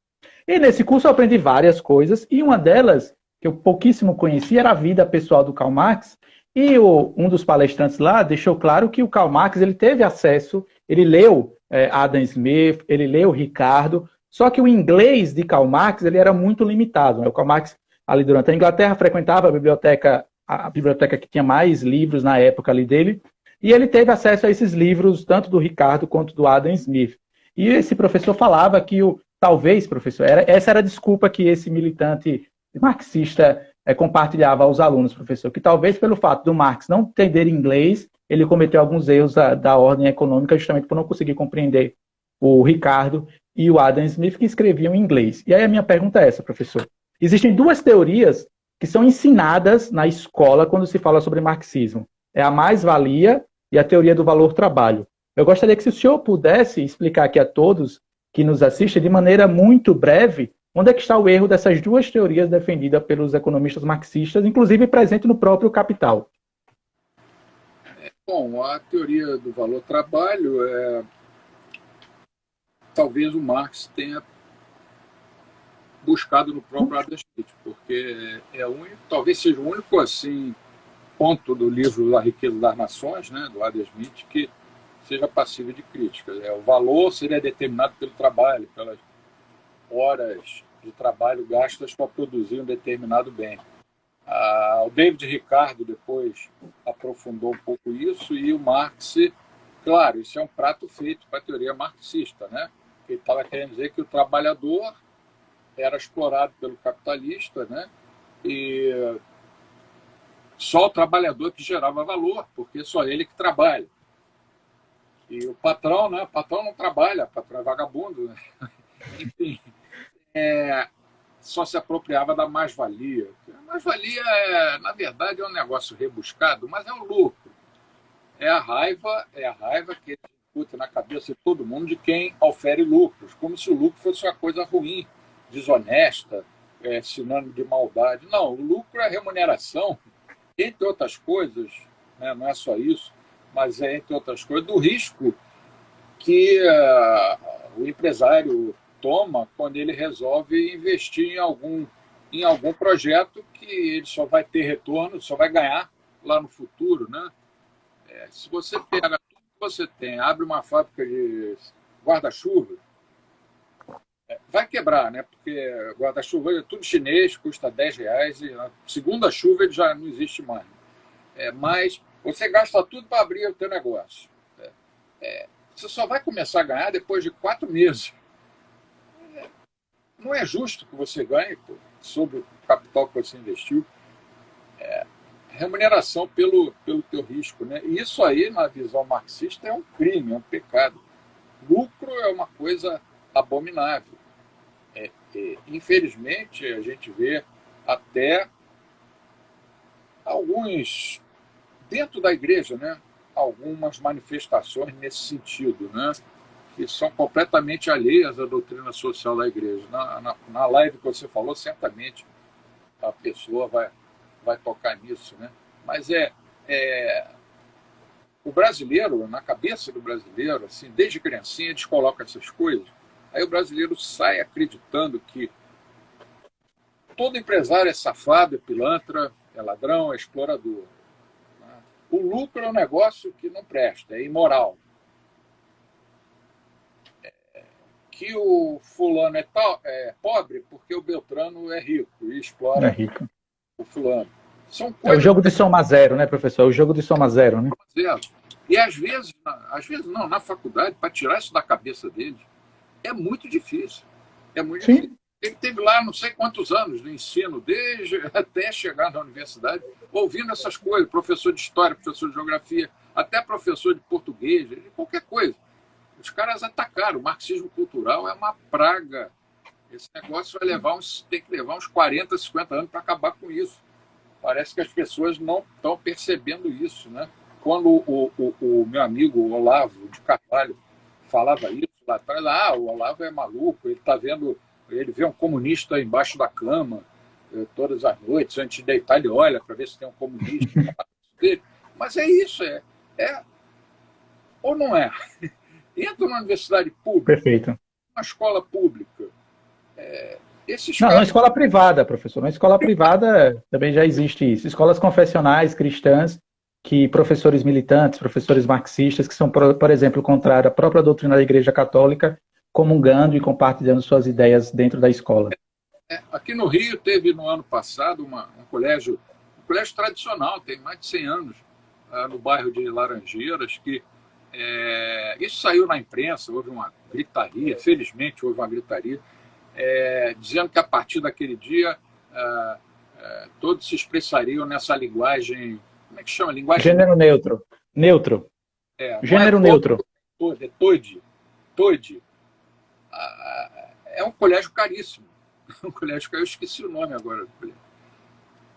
E nesse curso eu aprendi várias coisas, e uma delas, que eu pouquíssimo conhecia, era a vida pessoal do Karl Marx, e um dos palestrantes lá deixou claro que o Karl Marx ele teve acesso, ele leu Adam Smith, ele leu Ricardo, só que o inglês de Karl Marx ele era muito limitado. Né? O Karl Marx, ali durante a Inglaterra, frequentava a biblioteca que tinha mais livros na época ali dele, e ele teve acesso a esses livros, tanto do Ricardo quanto do Adam Smith. E esse professor falava que, talvez, professor, essa era a desculpa que esse militante marxista compartilhava aos alunos, professor, que talvez pelo fato do Marx não entender inglês, ele cometeu alguns erros da ordem econômica justamente por não conseguir compreender o Ricardo e o Adam Smith, que escreviam em inglês. E aí a minha pergunta é essa, professor. Existem duas teorias que são ensinadas na escola quando se fala sobre marxismo. É a mais-valia e a teoria do valor-trabalho. Eu gostaria que se o senhor pudesse explicar aqui a todos que nos assistem, de maneira muito breve, onde é que está o erro dessas duas teorias defendidas pelos economistas marxistas, inclusive presente no próprio Capital. Bom, a teoria do valor-trabalho talvez o Marx tenha buscado no próprio Adam Smith, porque talvez seja o único assim ponto do livro A Riqueza das Nações, né, do Adam Smith, que seja passível de crítica. O valor seria determinado pelo trabalho, pelas horas de trabalho gastas para produzir um determinado bem. O David Ricardo depois aprofundou um pouco isso, e o Marx, claro, isso é um prato feito para a teoria marxista, né? Ele estava querendo dizer que o trabalhador era explorado pelo capitalista, né? E só o trabalhador que gerava valor, porque só ele que trabalha. E o patrão, né? O patrão não trabalha, o patrão é vagabundo, né? Enfim, só se apropriava da mais-valia. A mais-valia, na verdade, é um negócio rebuscado, mas é o lucro. É a raiva que ele discute na cabeça de todo mundo de quem ofere lucros, como se o lucro fosse uma coisa ruim, desonesta, sinônimo de maldade. Não, o lucro é remuneração, entre outras coisas, né, não é só isso, mas entre outras coisas, do risco que o empresário toma quando ele resolve investir em algum projeto que ele só vai ter retorno, só vai ganhar lá no futuro, né? Se você pega tudo que você tem, abre uma fábrica de guarda-chuva, vai quebrar, né? Porque guarda-chuva é tudo chinês, custa R$10, e a segunda chuva ele já não existe mais. Mas você gasta tudo para abrir o teu negócio. Você só vai começar a ganhar depois de 4 meses. Não é justo que você ganhe sobre o capital que você investiu. Remuneração pelo teu risco, né? E isso aí, na visão marxista, é um crime, é um pecado. Lucro é uma coisa abominável. Infelizmente, a gente vê até alguns, dentro da igreja, né, algumas manifestações nesse sentido, né, que são completamente alheias à doutrina social da igreja. Na live que você falou, certamente a pessoa vai tocar nisso, né? Mas o brasileiro, na cabeça do brasileiro, assim, desde criancinha, eles colocam essas coisas, aí o brasileiro sai acreditando que todo empresário é safado, é pilantra, é ladrão, é explorador. Né? O lucro é um negócio que não presta, é imoral. Que o fulano é pobre porque o Beltrano é rico e explora o fulano. São coisas... É o jogo de soma zero, né, professor? É o jogo de soma zero, né? E às vezes não, na faculdade, para tirar isso da cabeça deles, é muito difícil. É muito difícil. Ele teve lá não sei quantos anos de ensino, desde até chegar na universidade, ouvindo essas coisas, professor de história, professor de geografia, até professor de português, qualquer coisa. Os caras atacaram. O marxismo cultural é uma praga. Esse negócio tem que levar uns 40, 50 anos para acabar com isso. Parece que as pessoas não estão percebendo isso, né? Quando o meu amigo Olavo de Carvalho falava isso lá atrás, o Olavo é maluco, ele vê um comunista embaixo da cama todas as noites, antes de deitar ele olha para ver se tem um comunista dele. Mas é isso, ou não é? Entra na universidade pública, perfeito, uma escola pública. Não, na escola privada, professor. Na escola privada também já existe isso. Escolas confessionais, cristãs, que professores militantes, professores marxistas, que são, por exemplo, contrários à própria doutrina da Igreja Católica, comungando e compartilhando suas ideias dentro da escola. Aqui no Rio teve, no ano passado, um colégio tradicional, tem mais de 100 anos, no bairro de Laranjeiras, que isso saiu na imprensa, houve uma gritaria, felizmente houve uma gritaria, dizendo que a partir daquele dia todos se expressariam nessa linguagem, como é que chama? Gênero neutro. Neutro. Gênero neutro. Toide. É um colégio caríssimo. Um colégio que eu esqueci o nome agora do colégio.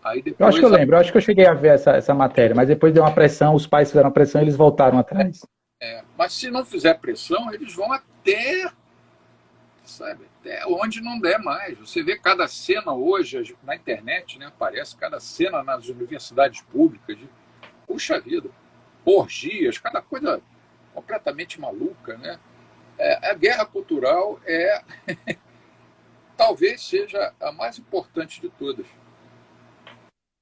Aí depois, eu acho que eu lembro, eu acho que eu cheguei a ver essa matéria, mas depois deu uma pressão, os pais fizeram pressão e eles voltaram atrás. Mas se não fizer pressão, eles vão até onde não der mais. Você vê cada cena hoje na internet, né? Aparece cada cena nas universidades públicas. Puxa vida, orgias, cada coisa completamente maluca, né? A guerra cultural talvez seja a mais importante de todas.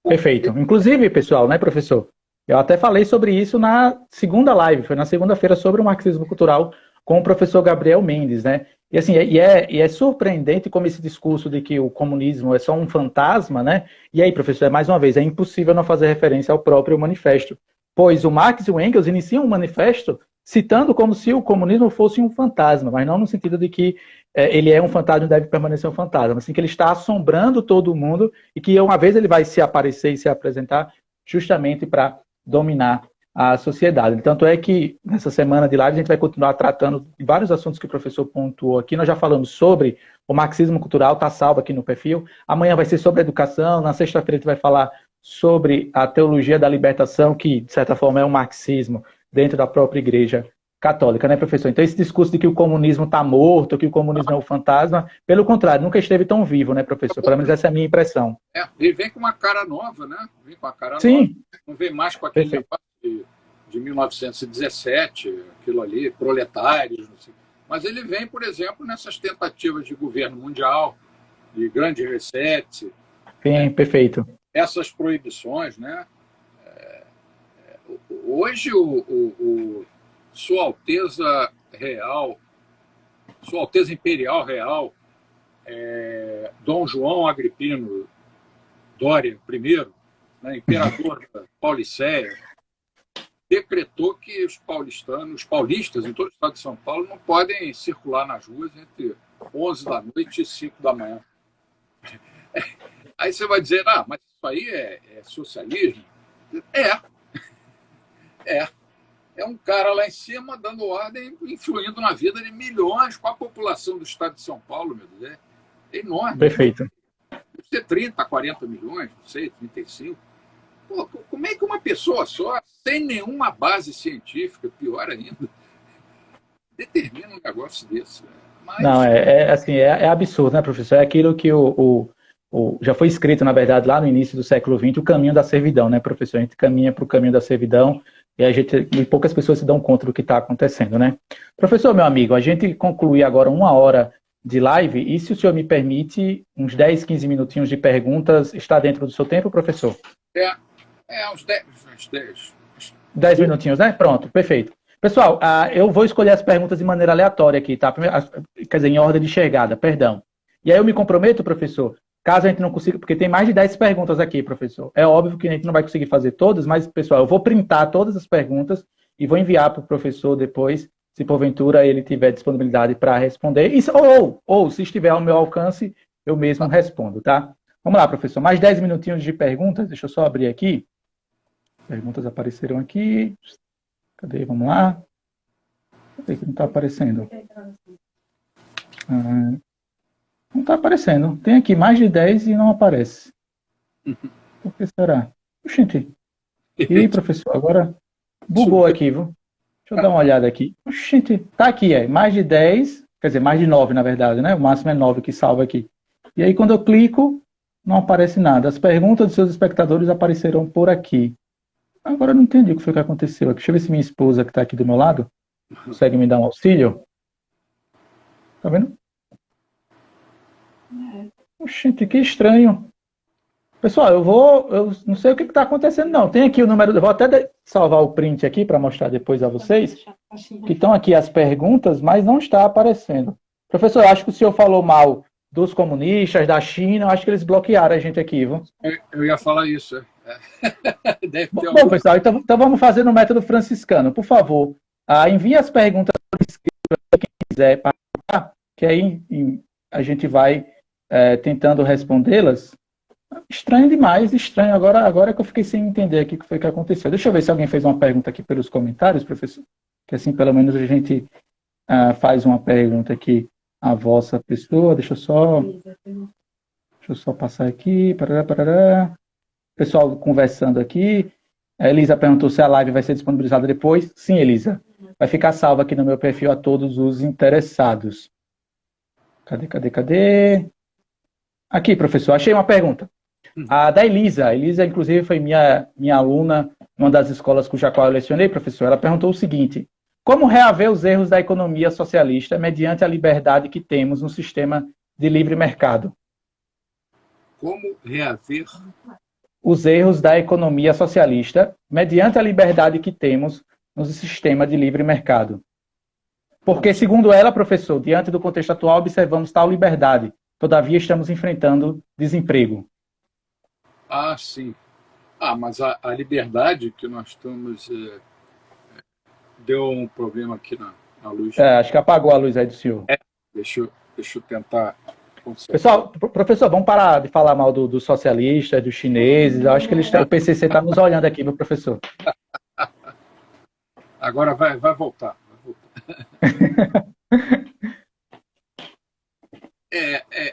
Perfeito. Inclusive, pessoal, né, professor? Eu até falei sobre isso na segunda live, foi na segunda-feira, sobre o marxismo cultural com o professor Gabriel Mendes, né? E assim, é surpreendente como esse discurso de que o comunismo é só um fantasma, né? E aí, professor, mais uma vez, é impossível não fazer referência ao próprio manifesto, pois o Marx e o Engels iniciam um manifesto citando como se o comunismo fosse um fantasma, mas não no sentido de que ele é um fantasma e deve permanecer um fantasma, assim que ele está assombrando todo mundo e que uma vez ele vai se aparecer e se apresentar justamente para dominar a sociedade. Tanto é que nessa semana de live a gente vai continuar tratando de vários assuntos que o professor pontuou aqui. Nós já falamos sobre o marxismo cultural, está salvo aqui no perfil. Amanhã vai ser sobre educação, na sexta-feira a gente vai falar sobre a teologia da libertação, que de certa forma é um marxismo dentro da própria Igreja Católica, né, professor? Então esse discurso de que o comunismo está morto, que o comunismo é um fantasma, pelo contrário, nunca esteve tão vivo, né, professor? Pelo menos essa é a minha impressão. Ele vem com uma cara nova, né? Vem com a cara Sim. nova. Não vem mais com aquele negócio de 1917, aquilo ali, proletários, não sei. Mas ele vem, por exemplo, nessas tentativas de governo mundial, de grande reset. Sim, perfeito. Essas proibições, né? Hoje, Sua Alteza Real, Sua Alteza Imperial Real, Dom João Agripino Dória I, né, imperador da Paulicéia, decretou que os paulistas em todo o estado de São Paulo não podem circular nas ruas entre 11 da noite e 5 da manhã. Aí você vai dizer, mas isso aí é socialismo? É um cara lá em cima dando ordem, influindo na vida de milhões, com a população do estado de São Paulo, meu Deus, é enorme. Perfeito. Deve ser 30, 40 milhões, não sei, 35. Pô, como é que uma pessoa só, sem nenhuma base científica, pior ainda, determina um negócio desse? Mas... Não, é absurdo, né, professor? É aquilo que já foi escrito, na verdade, lá no início do século XX, o caminho da servidão, né, professor? A gente caminha para o caminho da servidão e poucas pessoas se dão conta do que está acontecendo, né? Professor, meu amigo, a gente conclui agora 1 hora de live, e se o senhor me permite, uns 10, 15 minutinhos de perguntas, está dentro do seu tempo, professor? É, uns 10, uns 10. 10 minutinhos, né? Pronto, perfeito. Pessoal, eu vou escolher as perguntas de maneira aleatória aqui, tá? Quer dizer, em ordem de chegada, perdão. E aí eu me comprometo, professor, caso a gente não consiga, porque tem mais de 10 perguntas aqui, professor. É óbvio que a gente não vai conseguir fazer todas, mas, pessoal, eu vou printar todas as perguntas e vou enviar para o professor depois, se porventura ele tiver disponibilidade para responder. Ou, se estiver ao meu alcance, eu mesmo respondo, tá? Vamos lá, professor. Mais 10 minutinhos de perguntas. Deixa eu só abrir aqui. Perguntas apareceram aqui. Cadê? Vamos lá. Cadê que não está aparecendo? Não está aparecendo. Tem aqui mais de 10 e não aparece. Por que será? Oxente. Ih, professor, agora bugou aqui, viu? Deixa eu dar uma olhada aqui. Oxente, tá aqui, mais de 10, quer dizer, mais de 9, na verdade, né? O máximo é 9 que salva aqui. E aí, quando eu clico, não aparece nada. As perguntas dos seus espectadores aparecerão por aqui. Agora eu não entendi o que foi que aconteceu. Deixa eu ver se minha esposa, que está aqui do meu lado, consegue me dar um auxílio. Tá vendo? Oxente, que estranho. Pessoal, eu não sei o que está acontecendo, não. Tem aqui o número, eu vou até salvar o print aqui para mostrar depois a vocês, que estão aqui as perguntas, mas não está aparecendo. Professor, eu acho que o senhor falou mal dos comunistas, da China, eu acho que eles bloquearam a gente aqui, viu? Eu ia falar isso. Deve ter Bom, pessoal, então vamos fazer no método franciscano. Por favor, envie as perguntas por escrito, quem quiser, que aí a gente vai tentando respondê-las. Estranho demais, estranho. Agora que eu fiquei sem entender aqui o que foi que aconteceu. Deixa eu ver se alguém fez uma pergunta aqui pelos comentários, professor. Que assim, pelo menos, a gente faz uma pergunta aqui à vossa pessoa. Deixa eu só passar aqui. Parará. Pessoal conversando aqui. A Elisa perguntou se a live vai ser disponibilizada depois. Sim, Elisa. Vai ficar salva aqui no meu perfil a todos os interessados. Cadê? Aqui, professor, achei uma pergunta. A da Elisa. A Elisa, inclusive, foi minha aluna em uma das escolas cuja qual eu lecionei, professor. Ela perguntou o seguinte: como reaver os erros da economia socialista mediante a liberdade que temos no sistema de livre mercado? Como reaver os erros da economia socialista mediante a liberdade que temos no sistema de livre mercado? Porque, segundo ela, professor, diante do contexto atual, observamos tal liberdade. Todavia, estamos enfrentando desemprego. Sim. Mas a liberdade que nós estamos... deu um problema aqui na luz. Acho que apagou a luz aí do senhor. Deixa eu tentar... Pessoal, professor, vamos parar de falar mal dos socialistas, dos chineses. Eu acho que o PCC está nos olhando aqui, meu professor. Agora vai voltar.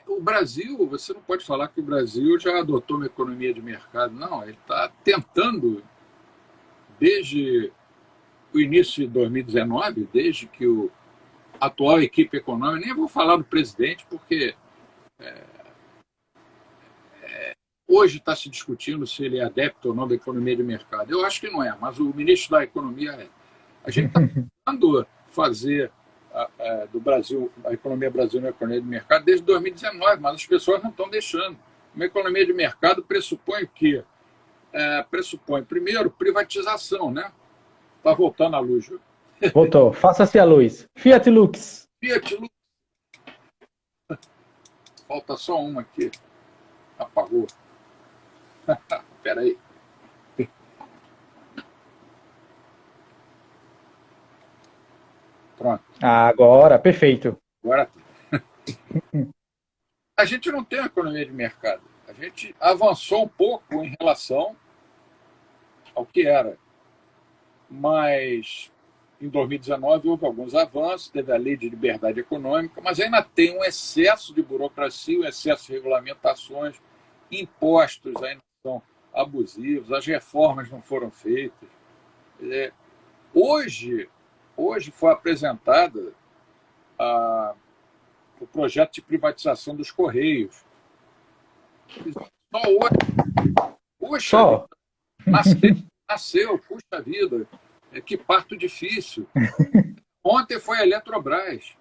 O Brasil, você não pode falar que o Brasil já adotou uma economia de mercado. Não, ele está tentando, desde o início de 2019, desde que a atual equipe econômica, nem vou falar do presidente, porque hoje está se discutindo se ele é adepto ou não da economia de mercado. Eu acho que não é, mas o ministro da Economia é. A gente está tentando fazer do Brasil, a economia brasileira, uma economia de mercado desde 2019, mas as pessoas não estão deixando. Uma economia de mercado pressupõe o quê? Pressupõe, primeiro, privatização, né? Está voltando a luz. Voltou. Faça-se a luz. Fiat Lux. Fiat Lux. Falta só uma aqui. Apagou. Espera aí. Pronto. Agora, perfeito. Agora a gente não tem uma economia de mercado. A gente avançou um pouco em relação ao que era. Mas em 2019 houve alguns avanços, teve a lei de liberdade econômica, mas ainda tem um excesso de burocracia, um excesso de regulamentações, impostos ainda são abusivos, as reformas não foram feitas. Hoje foi apresentada o projeto de privatização dos Correios. Só hoje. Só? Nasceu, puxa vida, que parto difícil. Ontem foi a Eletrobras.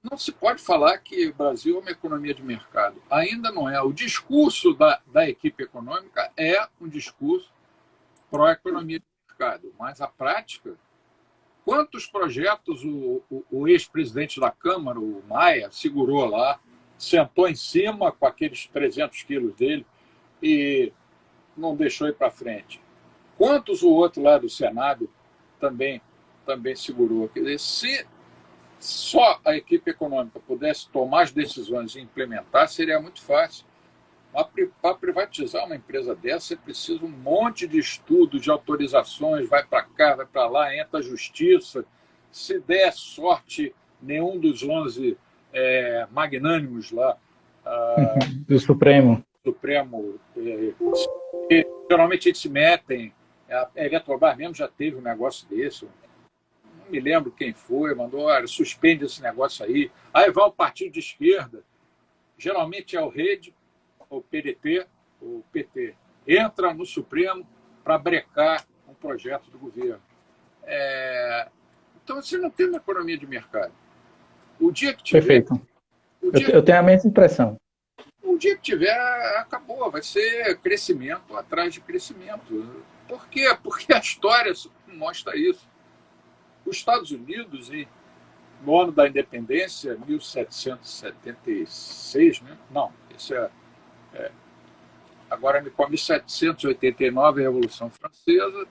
Não se pode falar que o Brasil é uma economia de mercado. Ainda não é. O discurso da equipe econômica é um discurso pró-economia de mercado, mas a prática, quantos projetos o ex-presidente da Câmara, o Maia, segurou lá, sentou em cima com aqueles 300 quilos dele e não deixou ir para frente? Quantos o outro lá do Senado também segurou? Quer dizer, se só a equipe econômica pudesse tomar as decisões e implementar, seria muito fácil. Para privatizar uma empresa dessa, você precisa um monte de estudos, de autorizações, vai para cá, vai para lá, entra a justiça. Se der sorte, nenhum dos 11 magnânimos lá Do Supremo. Supremo, geralmente eles se metem. A Eletrobras mesmo já teve um negócio desse. Não me lembro quem foi, mandou, olha, suspende esse negócio aí. Aí vai o partido de esquerda, geralmente é o Rede, o PDT, o PT, entra no Supremo para brecar um projeto do governo. Então, você não tem uma economia de mercado. O dia que tiver... Perfeito. Eu tenho a mesma impressão. O dia que tiver, acabou. Vai ser crescimento atrás de crescimento. Por quê? Porque a história mostra isso. Os Estados Unidos, no ano da independência, 1776, né? Não, isso agora me come 1789, a Revolução Francesa.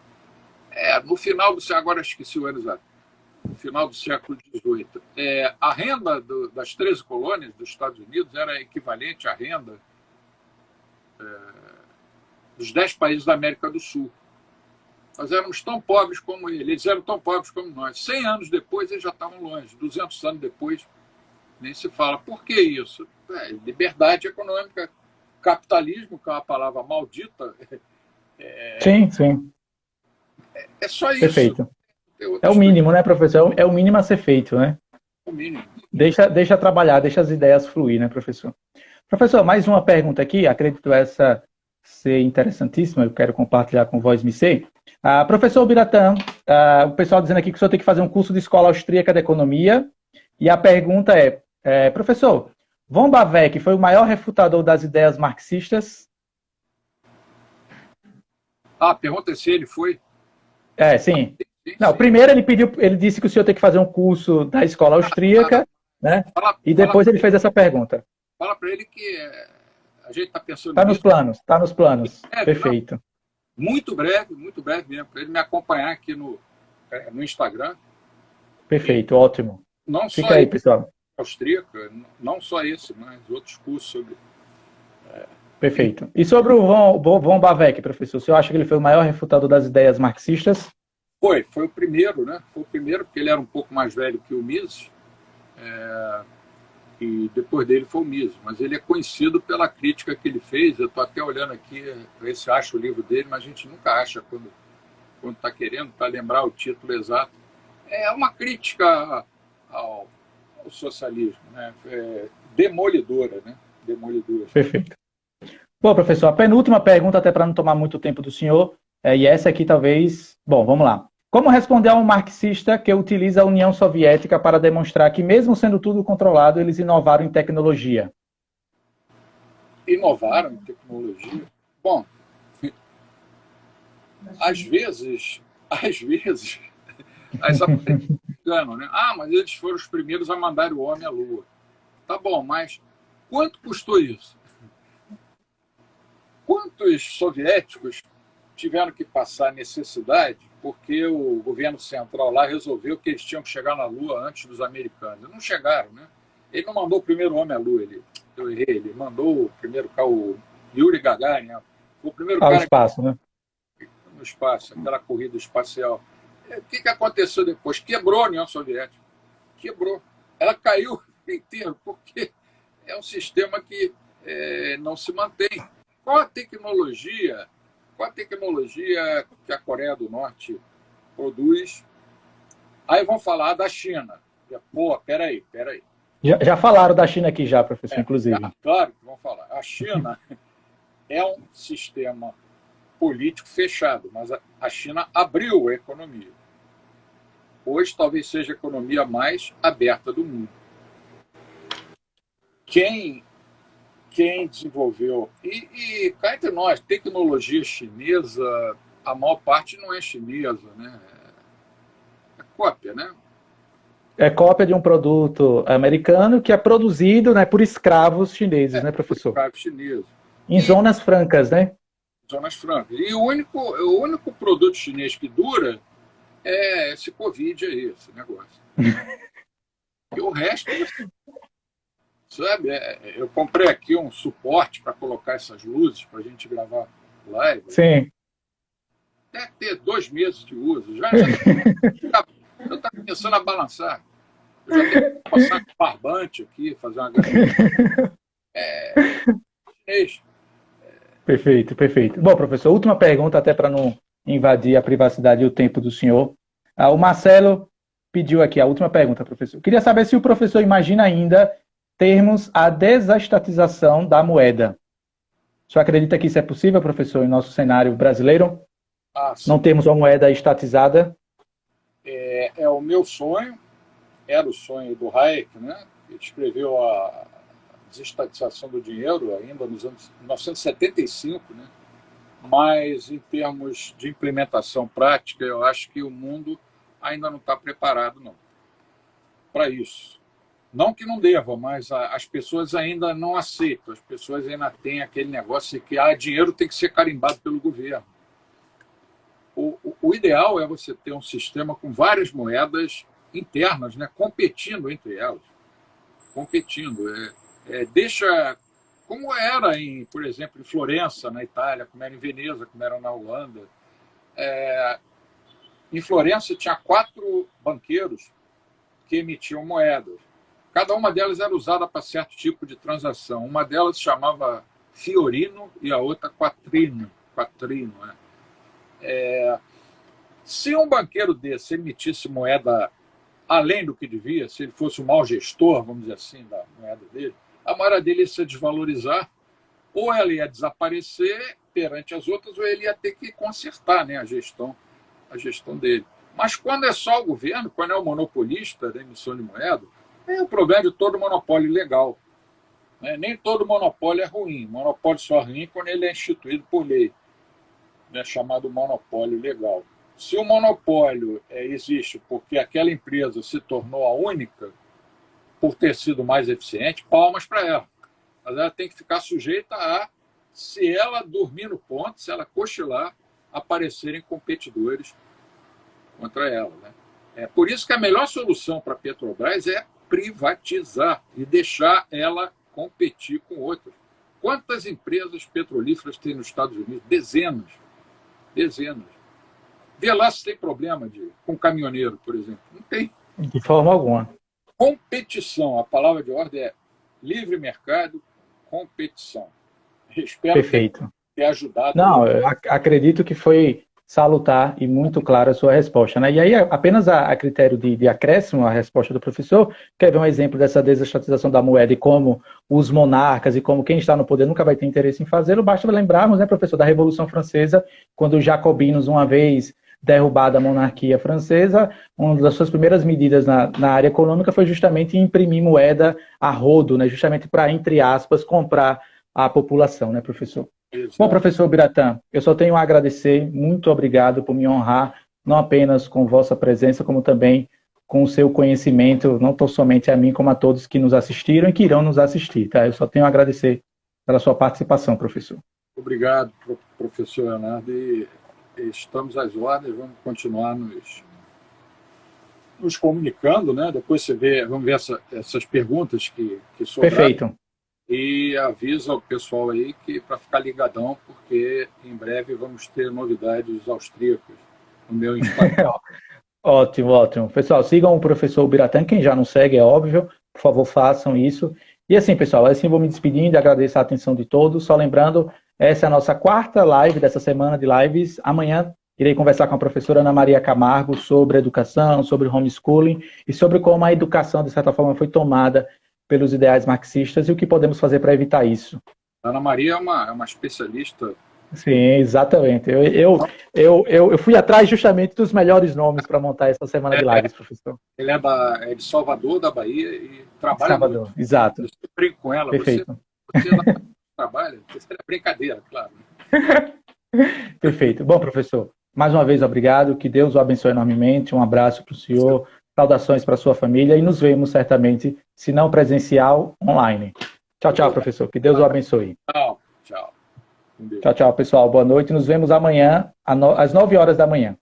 No final do século, agora esqueci o ano exato, no final do século XVIII, a renda das 13 colônias dos Estados Unidos era equivalente à renda dos 10 países da América do Sul. Nós éramos tão pobres como eles eram tão pobres como nós. 100 anos depois, eles já estavam longe. 200 anos depois, nem se fala. Por que isso? Liberdade econômica, capitalismo, que é uma palavra maldita. Sim, sim. É só isso. Perfeito. É o mínimo, né, professor? É o mínimo a ser feito, né? O mínimo. Deixa trabalhar, deixa as ideias fluir, né, professor? Professor, mais uma pergunta aqui, acredito essa ser interessantíssima, eu quero compartilhar com o Voz MC. Professor Biratã, o pessoal dizendo aqui que o senhor tem que fazer um curso de escola austríaca de economia, e a pergunta professor, von Babeck foi o maior refutador das ideias marxistas? A pergunta é se ele foi... Sim. Não, primeiro ele disse que o senhor tem que fazer um curso da escola austríaca, né? E depois ele fez essa pergunta. Fala para ele que a gente está pensando Está nos planos. Perfeito. Muito breve mesmo, para ele me acompanhar aqui no Instagram. Perfeito, ótimo. Não Fica só aí, pessoal. Austríaca, não só esse, mas outros cursos sobre... Perfeito. E sobre o von Babeck, professor, o senhor acha que ele foi o maior refutador das ideias marxistas? Foi o primeiro, né? Foi o primeiro, porque ele era um pouco mais velho que o Mises, e depois dele foi o Mises. Mas ele é conhecido pela crítica que ele fez. Eu estou até olhando aqui, ver se acha o livro dele, mas a gente nunca acha quando está querendo, para lembrar o título exato. É uma crítica ao socialismo, né? Demolidora, né? Demolidora. Perfeito. Bom, professor, a penúltima pergunta, até para não tomar muito tempo do senhor, e essa aqui talvez... Bom, vamos lá. Como responder a um marxista que utiliza a União Soviética para demonstrar que, mesmo sendo tudo controlado, eles inovaram em tecnologia? Inovaram em tecnologia? Bom, às vezes, as aparências enganam, né? Mas eles foram os primeiros a mandar o homem à Lua. Tá bom, mas quanto custou isso? Quantos soviéticos tiveram que passar necessidade porque o governo central lá resolveu que eles tinham que chegar na Lua antes dos americanos? Não chegaram, né? Ele não mandou o primeiro homem à Lua, eu errei, ele mandou o primeiro o Yuri Gagarin, né? Foi o primeiro cara espaço, né? No espaço, aquela corrida espacial. O que aconteceu depois? Quebrou a União Soviética. Quebrou. Ela caiu inteira, porque é um sistema que não se mantém. Qual a tecnologia que a Coreia do Norte produz? Aí vão falar da China. Pô, peraí. Já falaram da China aqui já, professor, inclusive. Claro que vão falar. A China é um sistema político fechado, mas a China abriu a economia. hoje talvez seja a economia mais aberta do mundo. Quem desenvolveu, e cá entre nós, tecnologia chinesa, a maior parte não é chinesa, né? É cópia, né? É cópia de um produto americano que é produzido, né, por escravos chineses, né, Por professor? escravo chinês. Em E zonas francas, né? zonas francas. E o único produto chinês que dura é esse Covid aí, esse negócio. E o resto, sabe? Eu comprei aqui um suporte para colocar essas luzes para a gente gravar live. Sim. Deve ter 2 meses de uso. Eu estava começando a balançar. Eu já tenho que passar com barbante aqui, fazer uma gravação. Chinês. Perfeito, perfeito. Bom, professor, última pergunta, até para não invadir a privacidade e o tempo do senhor. O Marcelo pediu aqui a última pergunta, professor. Queria saber se o professor imagina ainda termos a desestatização da moeda. O senhor acredita que isso é possível, professor, em nosso cenário brasileiro? Não temos uma moeda estatizada? É o meu sonho, era o sonho do Hayek, né? Ele escreveu a desestatização do dinheiro ainda nos anos 1975, né? Mas em termos de implementação prática, eu acho que o mundo ainda não está preparado não para isso. Não que não deva, mas as pessoas ainda não aceitam, as pessoas ainda têm aquele negócio de que dinheiro tem que ser carimbado pelo governo. O ideal é você ter um sistema com várias moedas internas, né, competindo entre elas. Competindo. Deixa, como era, por exemplo, em Florença, na Itália, como era em Veneza, como era na Holanda. Em Florença tinha 4 banqueiros que emitiam moedas. Cada uma delas era usada para certo tipo de transação. Uma delas se chamava Fiorino e a outra Quattrino. Né? Se um banqueiro desse emitisse moeda além do que devia, se ele fosse um mau gestor, vamos dizer assim, da moeda dele, a moeda dele ia se desvalorizar, ou ela ia desaparecer perante as outras, ou ele ia ter que consertar, né, a gestão dele. Mas quando é só o governo, quando é o monopolista da emissão de moeda, é o problema de todo monopólio legal. Né? Nem todo monopólio é ruim. Monopólio só é ruim quando ele é instituído por lei, né, chamado monopólio legal. Se o monopólio existe porque aquela empresa se tornou a única, por ter sido mais eficiente, palmas para ela. Mas ela tem que ficar sujeita a, se ela dormir no ponto, se ela cochilar, aparecerem competidores contra ela. Né? É por isso que a melhor solução para a Petrobras é privatizar e deixar ela competir com outras. Quantas empresas petrolíferas tem nos Estados Unidos? Dezenas. Vê lá se tem problema com caminhoneiro, por exemplo. Não tem. De forma alguma. Competição. A palavra de ordem é livre mercado, competição. Espero Perfeito. ter ajudado. Não, eu acredito que foi salutar e muito clara a sua resposta, né? E aí, apenas a critério de acréscimo à resposta do professor, quer ver um exemplo dessa desestatização da moeda e como os monarcas e como quem está no poder nunca vai ter interesse em fazê-lo, basta lembrarmos, né, professor, da Revolução Francesa, quando os jacobinos, uma vez derrubada a monarquia francesa, uma das suas primeiras medidas na área econômica foi justamente imprimir moeda a rodo, né, justamente para, entre aspas, comprar a população, né, professor? Exato. Bom, professor Biratã, eu só tenho a agradecer, muito obrigado por me honrar, não apenas com vossa presença, como também com o seu conhecimento, não tão somente a mim, como a todos que nos assistiram e que irão nos assistir, tá? Eu só tenho a agradecer pela sua participação, professor. Obrigado, professor Leonardo, e estamos às ordens, vamos continuar nos comunicando, né? Depois vamos ver essas perguntas que sobraram. Perfeito. E avisa o pessoal aí que para ficar ligadão, porque em breve vamos ter novidades austríacas no meu Instagram. Ótimo, ótimo. Pessoal, sigam o professor Biratã, quem já não segue, é óbvio, por favor, façam isso. E assim, pessoal, assim vou me despedindo e agradeço a atenção de todos. Só lembrando, essa é a nossa 4ª live dessa semana de lives. Amanhã irei conversar com a professora Ana Maria Camargo sobre educação, sobre homeschooling e sobre como a educação, de certa forma, foi tomada pelos ideais marxistas e o que podemos fazer para evitar isso. A Ana Maria é uma especialista Sim, exatamente. Eu fui atrás justamente dos melhores nomes para montar essa semana de lives, professor. Ele é de Salvador, da Bahia, e trabalha muito. Salvador, exato. Eu sempre brinco com ela, Perfeito. você lá trabalha, isso é brincadeira, claro. Perfeito. Bom, professor, mais uma vez obrigado, que Deus o abençoe enormemente, um abraço para o senhor, saudações para a sua família e nos vemos certamente, se não presencial, online. Tchau, tchau, professor, que Deus o abençoe. Tchau, tchau. Tchau, tchau, pessoal, boa noite, nos vemos amanhã, às 9 horas da manhã.